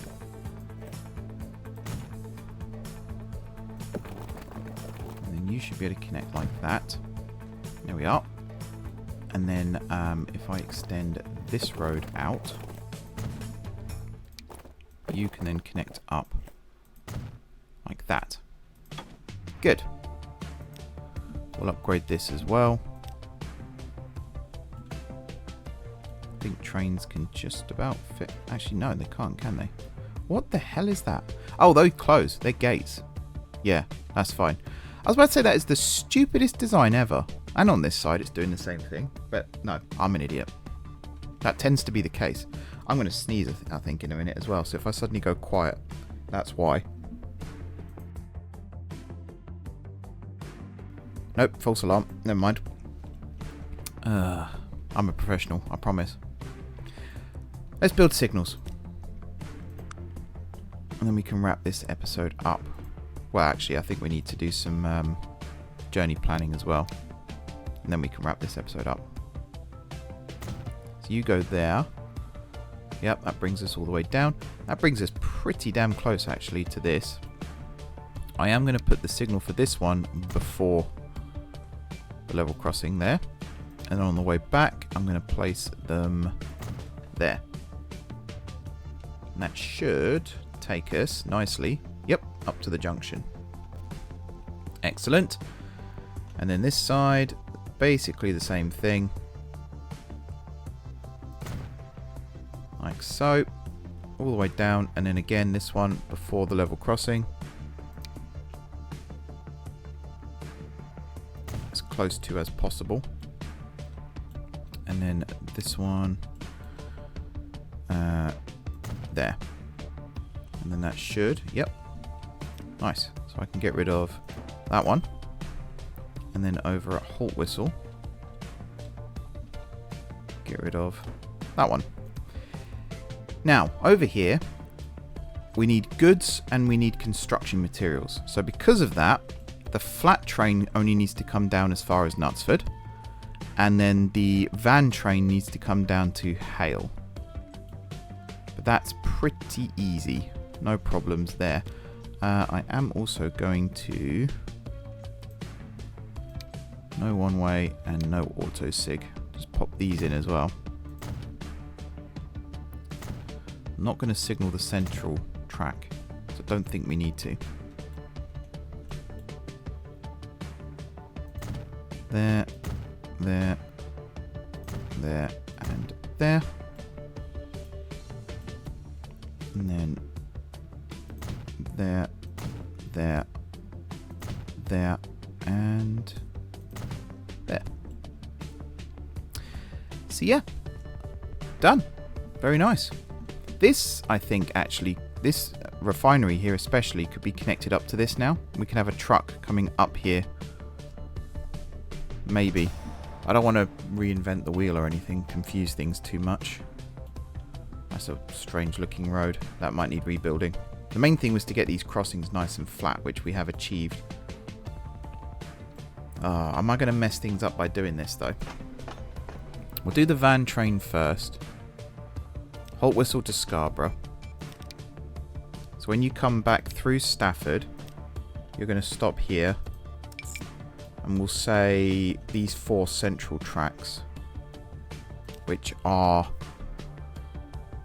And then you should be able to connect like that. There we are. And then if I extend this road out, you can then connect up like that. Good. We'll upgrade this as well. I think trains can just about fit. Actually, no, they can't, can they? What the hell is that? Oh, those close. They're gates. Yeah, that's fine. I was about to say that is the stupidest design ever. And on this side, it's doing the same thing. But no, I'm an idiot. That tends to be the case. I'm going to sneeze, I think, in a minute as well. So if I suddenly go quiet, that's why. Nope, false alarm. Never mind. I'm a professional, I promise. Let's build signals. And then we can wrap this episode up. Well, actually, I think we need to do some journey planning as well. And then we can wrap this episode up. So you go there. Yep, that brings us all the way down. That brings us pretty damn close, actually, to this. I am going to put the signal for this one before the level crossing there. And then on the way back, I'm going to place them there. And that should take us nicely, yep, up to the junction. Excellent. And then this side, basically the same thing. Like so. All the way down. And then again, this one before the level crossing. As close to as possible. And then this one there. And then that should, yep. Nice. So I can get rid of that one. And then over at Haltwhistle, get rid of that one. Now, over here, we need goods and we need construction materials. So because of that, the flat train only needs to come down as far as Knutsford. And then the van train needs to come down to Hayle. But that's pretty easy. No problems there. I am also going to... No one way and no auto sig. Just pop these in as well. I'm not going to signal the central track. So I don't think we need to. There. There, there, and there. And then there, there, there, and there. So yeah, done. Very nice. This, I think, actually, this refinery here especially could be connected up to this now. We can have a truck coming up here. Maybe. I don't want to reinvent the wheel or anything, confuse things too much. That's a strange looking road. That might need rebuilding. The main thing was to get these crossings nice and flat, which we have achieved. Am I going to mess things up by doing this though? We'll do the van train first. Haltwhistle to Scarborough. So when you come back through Stafford, you're going to stop here. And we'll say these 4 central tracks, which are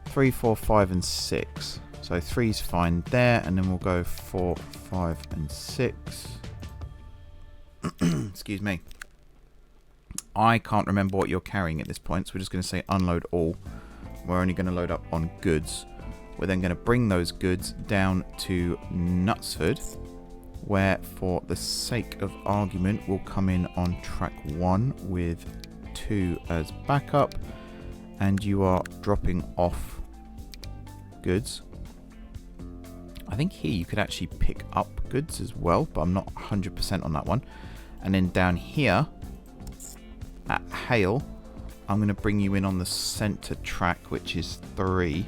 3, 4, 5, and 6. So 3's fine there, and then we'll go 4, 5, and 6. Excuse me. I can't remember what you're carrying at this point, so we're just going to say unload all. We're only going to load up on goods. We're then going to bring those goods down to Knutsford, where for the sake of argument we'll come in on track 1 with 2 as backup, and you are dropping off goods. I think here you could actually pick up goods as well, but I'm not 100% on that one. And then down here at Hayle, I'm going to bring you in on the centre track, which is 3,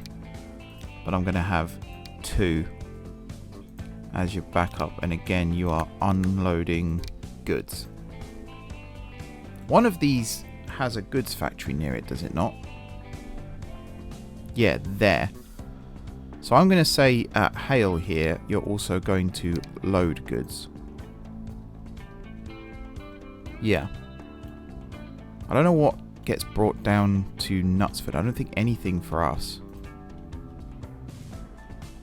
but I'm going to have 2 as your backup, and again you are unloading goods. One of these has a goods factory near it, does it not? Yeah, there. So I'm going to say at Hayle here, you're also going to load goods. Yeah. I don't know what gets brought down to Knutsford. I don't think anything for us.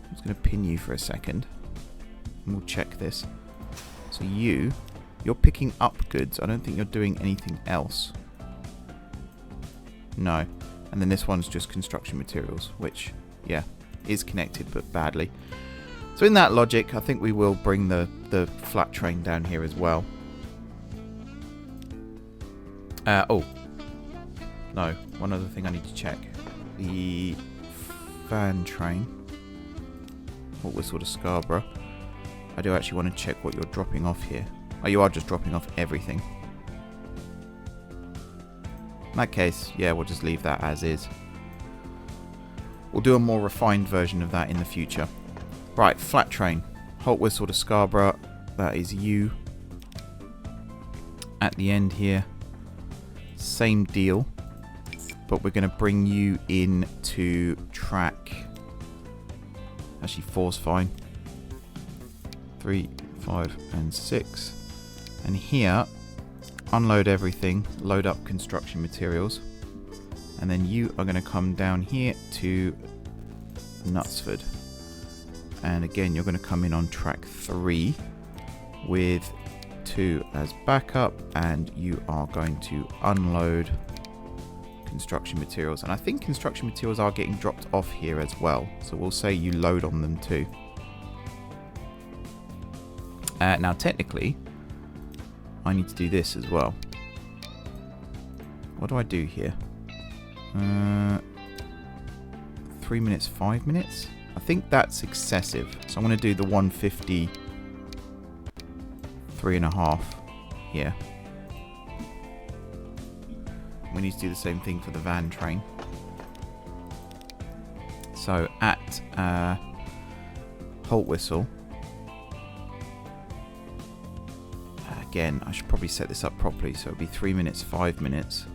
I'm just going to pin you for a second. And we'll check this. So you're picking up goods. I don't think you're doing anything else. No. And then this one's just construction materials, which, yeah, is connected but badly. So in that logic, I think we will bring the flat train down here as well. Oh. No, one other thing I need to check. The van train. Haltwhistle to Scarborough. I do actually want to check what you're dropping off here. Oh, you are just dropping off everything. In that case, yeah, we'll just leave that as is. We'll do a more refined version of that in the future. Right, flat train. Haltwhistle to Scarborough. That is you. At the end here. Same deal. But we're going to bring you in to track. Actually, 4's fine. 3, 5, and 6. And here, unload everything. Load up construction materials. And then you are going to come down here to Knutsford. And again, you're going to come in on track 3 with 2 as backup. And you are going to unload construction materials. And I think construction materials are getting dropped off here as well. So we'll say you load on them too. Now, technically, I need to do this as well. What do I do here? 3 minutes, 5 minutes? I think that's excessive. So I'm going to do the 150, 3.5 here. We need to do the same thing for the van train. So at Haltwhistle, again, I should probably set this up properly. So it'll be 3 minutes, 5 minutes.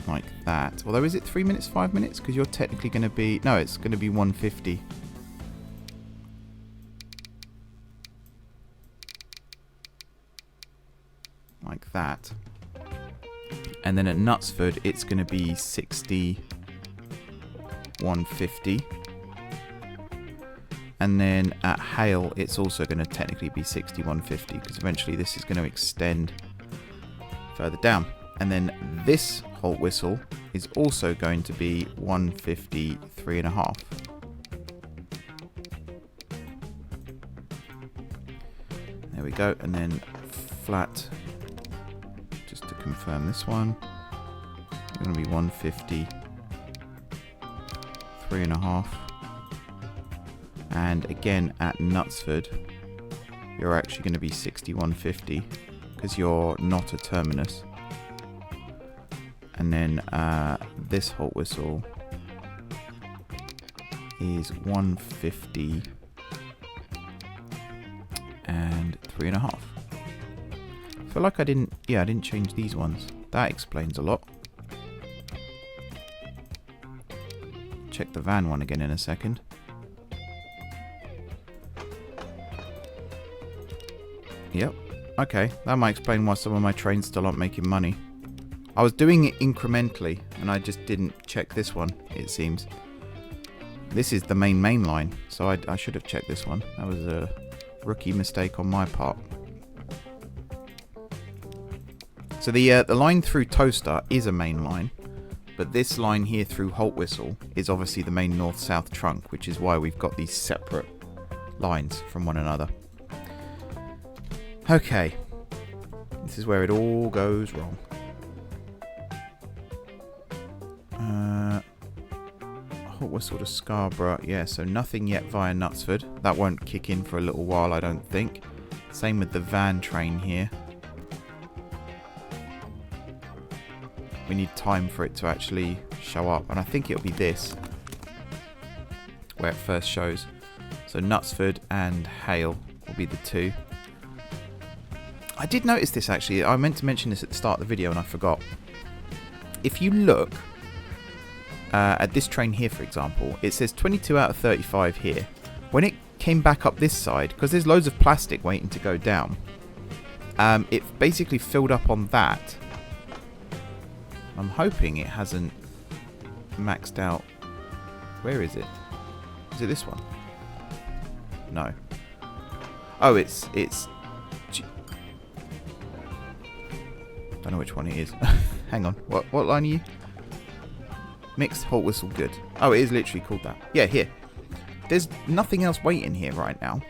Like that. Although, is it 3 minutes, 5 minutes? Because you're technically going to be... No, it's going to be 150. Like that. And then at Knutsford, it's going to be 60, 150. And then at Hayle, it's also going to technically be 60, 150. Because eventually this is going to extend further down. And then this Haltwhistle is also going to be 150, 3.5. There we go. And then flat, just to confirm this one, it's going to be 150, 3.5. And again at Knutsford, you're actually going to be 60, 150 because you're not a terminus. And then this Haltwhistle is 150 and 3.5. I feel like I didn't change these ones. That explains a lot. Check the van one again in a second. Yep. Okay, that might explain why some of my trains still aren't making money. I was doing it incrementally, and I just didn't check this one, it seems. This is the main line, so I should have checked this one. That was a rookie mistake on my part. So the line through Toaster is a main line, but this line here through Haltwhistle is obviously the main north-south trunk, which is why we've got these separate lines from one another. Okay, this is where it all goes wrong. Haltwhistle to Scarborough, yeah, so nothing yet via Knutsford. That won't kick in for a little while, I don't think. Same with the van train here. We need time for it to actually show up, and I think it'll be this, where it first shows. So Knutsford and Hayle will be the two. I did notice this actually. I meant to mention this at the start of the video and I forgot. If you look at this train here, for example, it says 22 out of 35 here. When it came back up this side, because there's loads of plastic waiting to go down, it basically filled up on that. I'm hoping it hasn't maxed out. Where is it? Is it this one? No. Oh, it's don't know which one it is. Hang on. What line are you? Mixed Haltwhistle good. Oh, it is literally called that. Yeah, here. There's nothing else waiting here right now,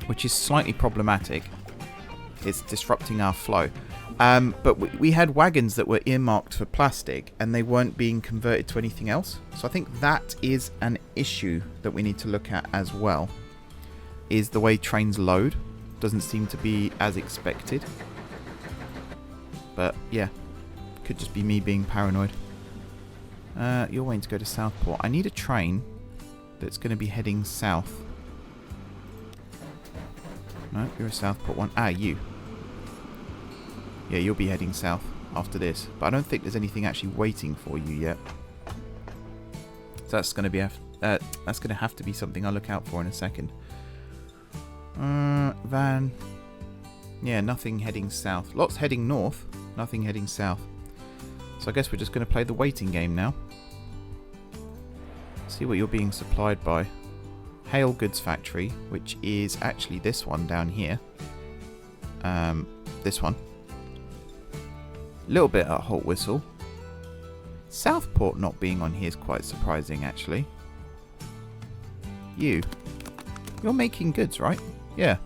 which is slightly problematic. It's disrupting our flow. But we had wagons that were earmarked for plastic and they weren't being converted to anything else. So I think that is an issue that we need to look at as well. Is the way trains load. Doesn't seem to be as expected. But yeah, could just be me being paranoid. You're waiting to go to Southport. I need a train that's going to be heading south. No, you're a Southport one. Ah, you. Yeah, you'll be heading south after this. But I don't think there's anything actually waiting for you yet. So that's going to be that's going to have to be something I'll look out for in a second. Van. Yeah, nothing heading south. Lots heading north. Nothing heading south. So I guess we're just going to play the waiting game now. See what you're being supplied by. Hayle Goods Factory, which is actually this one down here. This one. A little bit at Haltwhistle. Southport not being on here is quite surprising, actually. You're making goods, right? Yeah.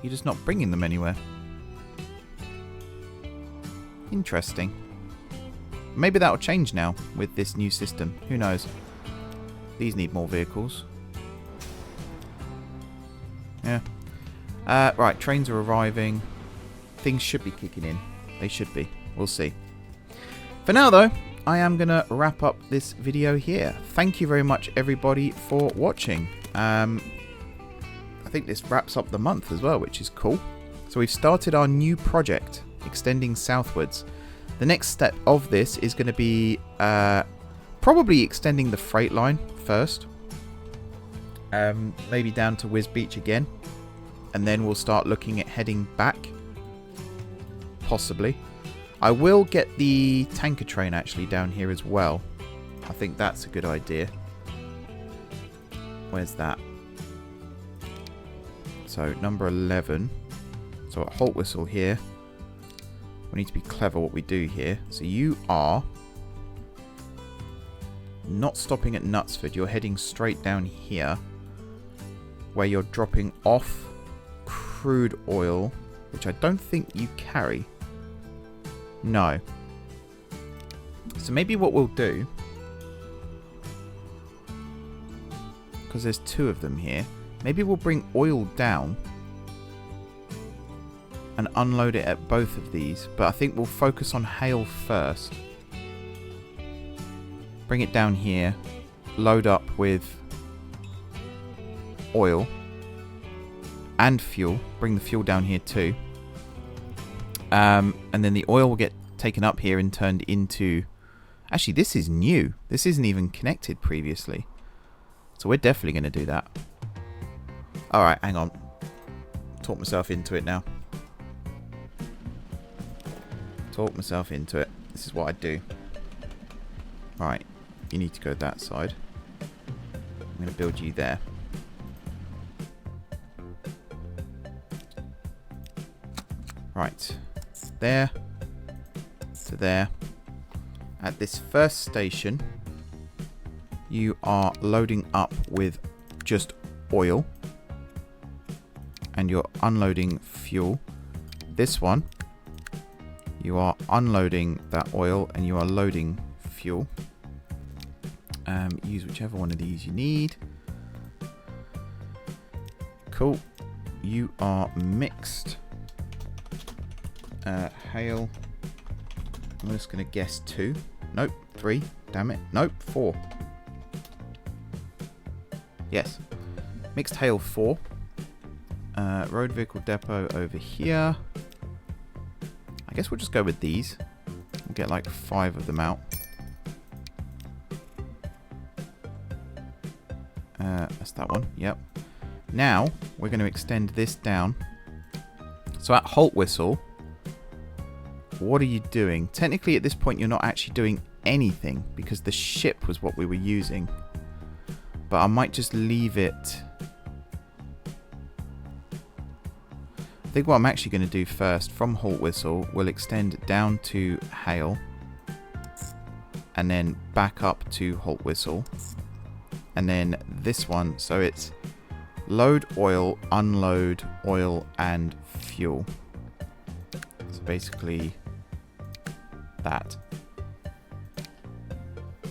You're just not bringing them anywhere. Interesting. Maybe that'll change now with this new system. Who knows? These need more vehicles. Yeah. Right, trains are arriving. Things should be kicking in. They should be. We'll see. For now, though, I am going to wrap up this video here. Thank you very much, everybody, for watching. I think this wraps up the month as well, which is cool. So we've started our new project, extending southwards. The next step of this is going to be probably extending the freight line first. Maybe down to Wiz Beach again. And then we'll start looking at heading back. Possibly. I will get the tanker train actually down here as well. I think that's a good idea. Where's that? So, number 11. So, at Haltwhistle here. We need to be clever what we do here. So, you are not stopping at Knutsford. You're heading straight down here. Where you're dropping off crude oil. Which I don't think you carry. No. So, maybe what we'll do. Because there's two of them here. Maybe we'll bring oil down and unload it at both of these. But I think we'll focus on Hayle first. Bring it down here. Load up with oil and fuel. Bring the fuel down here too. And then the oil will get taken up here and turned into... Actually, this is new. This isn't even connected previously. So we're definitely going to do that. Alright, hang on. Talk myself into it now. Talk myself into it. This is what I do. Right, you need to go that side. I'm going to build you there. Right. There. To there. At this first station, you are loading up with just oil. And you're unloading fuel. This one, you are unloading that oil and you are loading fuel. Use whichever one of these you need. Cool. You are mixed. Hayle. I'm just going to guess 2. Nope. 3. Damn it. Nope. 4. Yes. Mixed Hayle 4. Road vehicle depot over here. I guess we'll just go with these. We'll get like 5 of them out. That's that one. Yep. Now, we're going to extend this down. So at Haltwhistle, what are you doing? Technically, at this point, you're not actually doing anything because the ship was what we were using. But I might just leave it. I think what I'm actually going to do first, from Haltwhistle, we'll extend down to Hayle. And then back up to Haltwhistle. And then this one, so it's load oil, unload oil, and fuel. So basically that.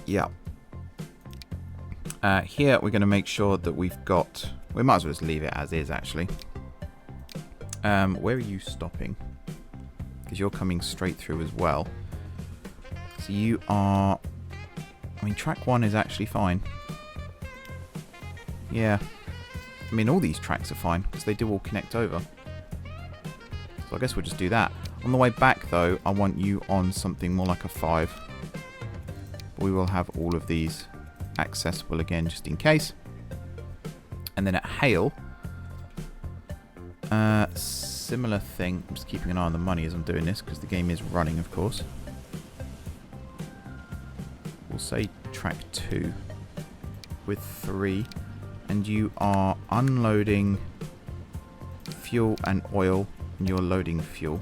Yeah. Here we're going to make sure that we've got... We might as well just leave it as is, actually. Where are you stopping? Because you're coming straight through as well. So you are... I mean, track 1 is actually fine. Yeah. I mean, all these tracks are fine because they do all connect over. So I guess we'll just do that. On the way back, though, I want you on something more like a 5. We will have all of these accessible again just in case. And then at Hayle, similar thing. I'm just keeping an eye on the money as I'm doing this because the game is running, of course. We'll say track 2 with 3. And you are unloading fuel and oil, and you're loading fuel.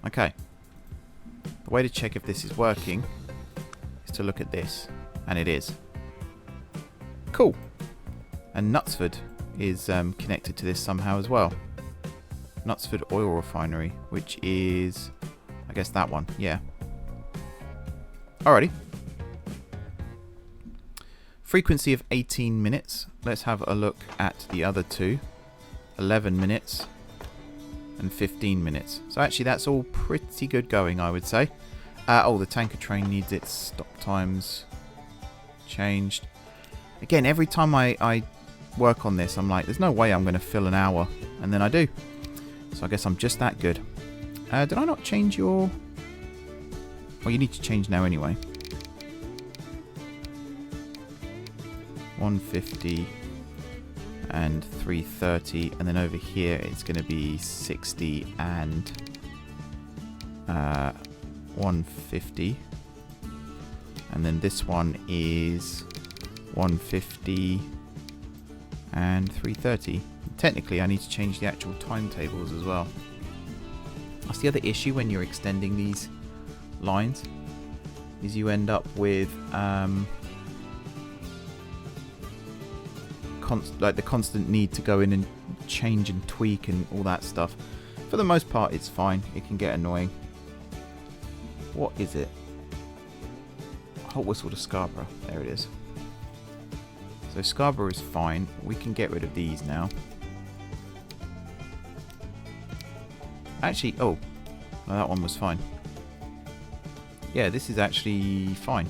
Okay. The way to check if this is working is to look at this. And it is. Cool. And Knutsford is connected to this somehow as well. Knutsford Oil Refinery, which is, I guess, that one. Yeah. Alrighty. Frequency of 18 minutes. Let's have a look at the other two. 11 minutes and 15 minutes. So actually that's all pretty good going, I would say. Oh, the tanker train needs its stop times changed. Again, every time I work on this, I'm like, there's no way I'm going to fill an hour. And then I do. So I guess I'm just that good. Did I not change your... Well, you need to change now anyway. 150 and 330, and then over here it's going to be 60 and 150, and then this one is 150 and 330. Technically, I need to change the actual timetables as well. That's the other issue when you're extending these lines, is you end up with like the constant need to go in and change and tweak and all that stuff. For the most part, it's fine. It can get annoying. What is it? Haltwhistle to Scarborough. There it is. So Scarborough is fine. We can get rid of these now. Actually, oh, no, that one was fine. Yeah, this is actually fine.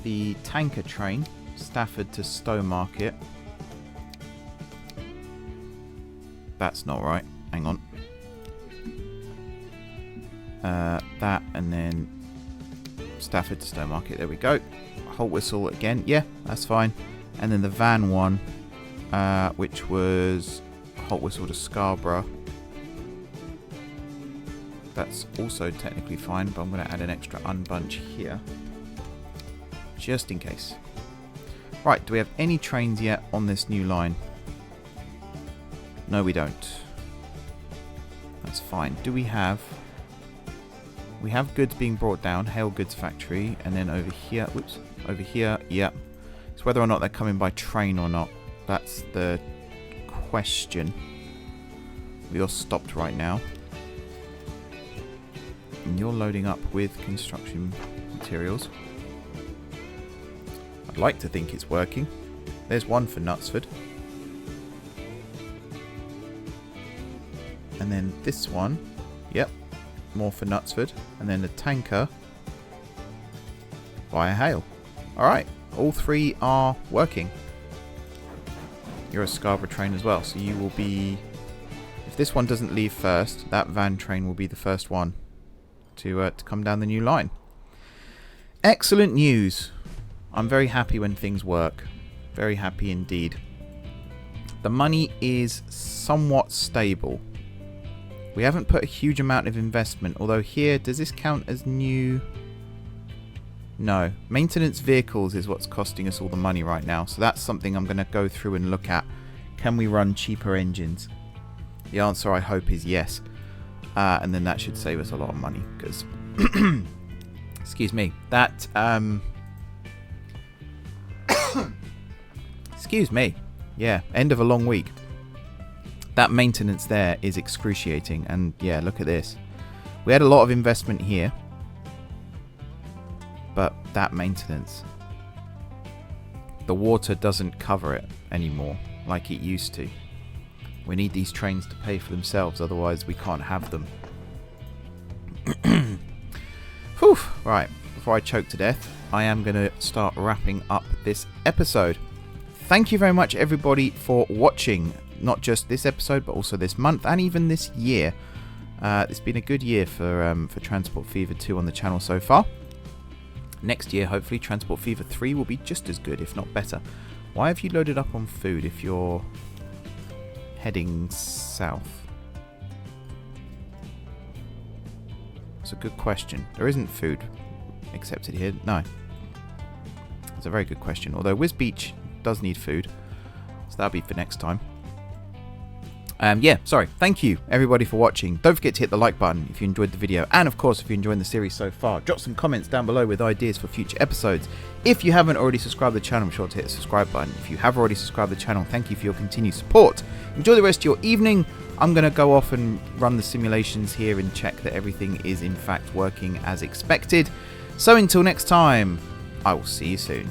The tanker train, Stafford to Stowmarket. That's not right. Hang on. That and then Stafford to Stowmarket. There we go. Haltwhistle again. Yeah, that's fine. And then the van one, which was Haltwhistle to Scarborough. That's also technically fine, but I'm going to add an extra unbunch here. Just in case. Right, do we have any trains yet on this new line? No, we don't. That's fine. Do we have... We have goods being brought down, Hayle Goods Factory, and then over here, whoops, over here, yeah. It's whether or not they're coming by train or not. That's the question. We are stopped right now. And you're loading up with construction materials. I'd like to think it's working. There's one for Knutsford. And then this one, yep, more for Knutsford. And then the tanker via Hayle. Alright, all 3 are working. You're a Scarborough train as well, so you will be... If this one doesn't leave first, that van train will be the first one to come down the new line. Excellent news. I'm very happy when things work. Very happy indeed. The money is somewhat stable. We haven't put a huge amount of investment, although here, does this count as new? No. Maintenance vehicles is what's costing us all the money right now, so that's something I'm going to go through and look at. Can we run cheaper engines? The answer, I hope, is yes. And then that should save us a lot of money, because... excuse me. That... excuse me. Yeah, end of a long week. That maintenance there is excruciating. And yeah, look at this. We had a lot of investment here. But that maintenance. The water doesn't cover it anymore like it used to. We need these trains to pay for themselves, otherwise we can't have them. Whew. Right, before I choke to death, I am going to start wrapping up this episode. Thank you very much, everybody, for watching. Not just this episode, but also this month and even this year. It's been a good year for Transport Fever 2 on the channel so far. Next year, hopefully, Transport Fever 3 will be just as good, if not better. Why have you loaded up on food if you're heading south? It's a good question. There isn't food accepted here. No. It's a very good question. Although Wiz Beach does need food. So that'll be for next time. Yeah, sorry. Thank you, everybody, for watching. Don't forget to hit the like button if you enjoyed the video. And, of course, if you're enjoying the series so far, drop some comments down below with ideas for future episodes. If you haven't already subscribed to the channel, be sure to hit the subscribe button. If you have already subscribed to the channel, thank you for your continued support. Enjoy the rest of your evening. I'm going to go off and run the simulations here and check that everything is, in fact, working as expected. So until next time, I will see you soon.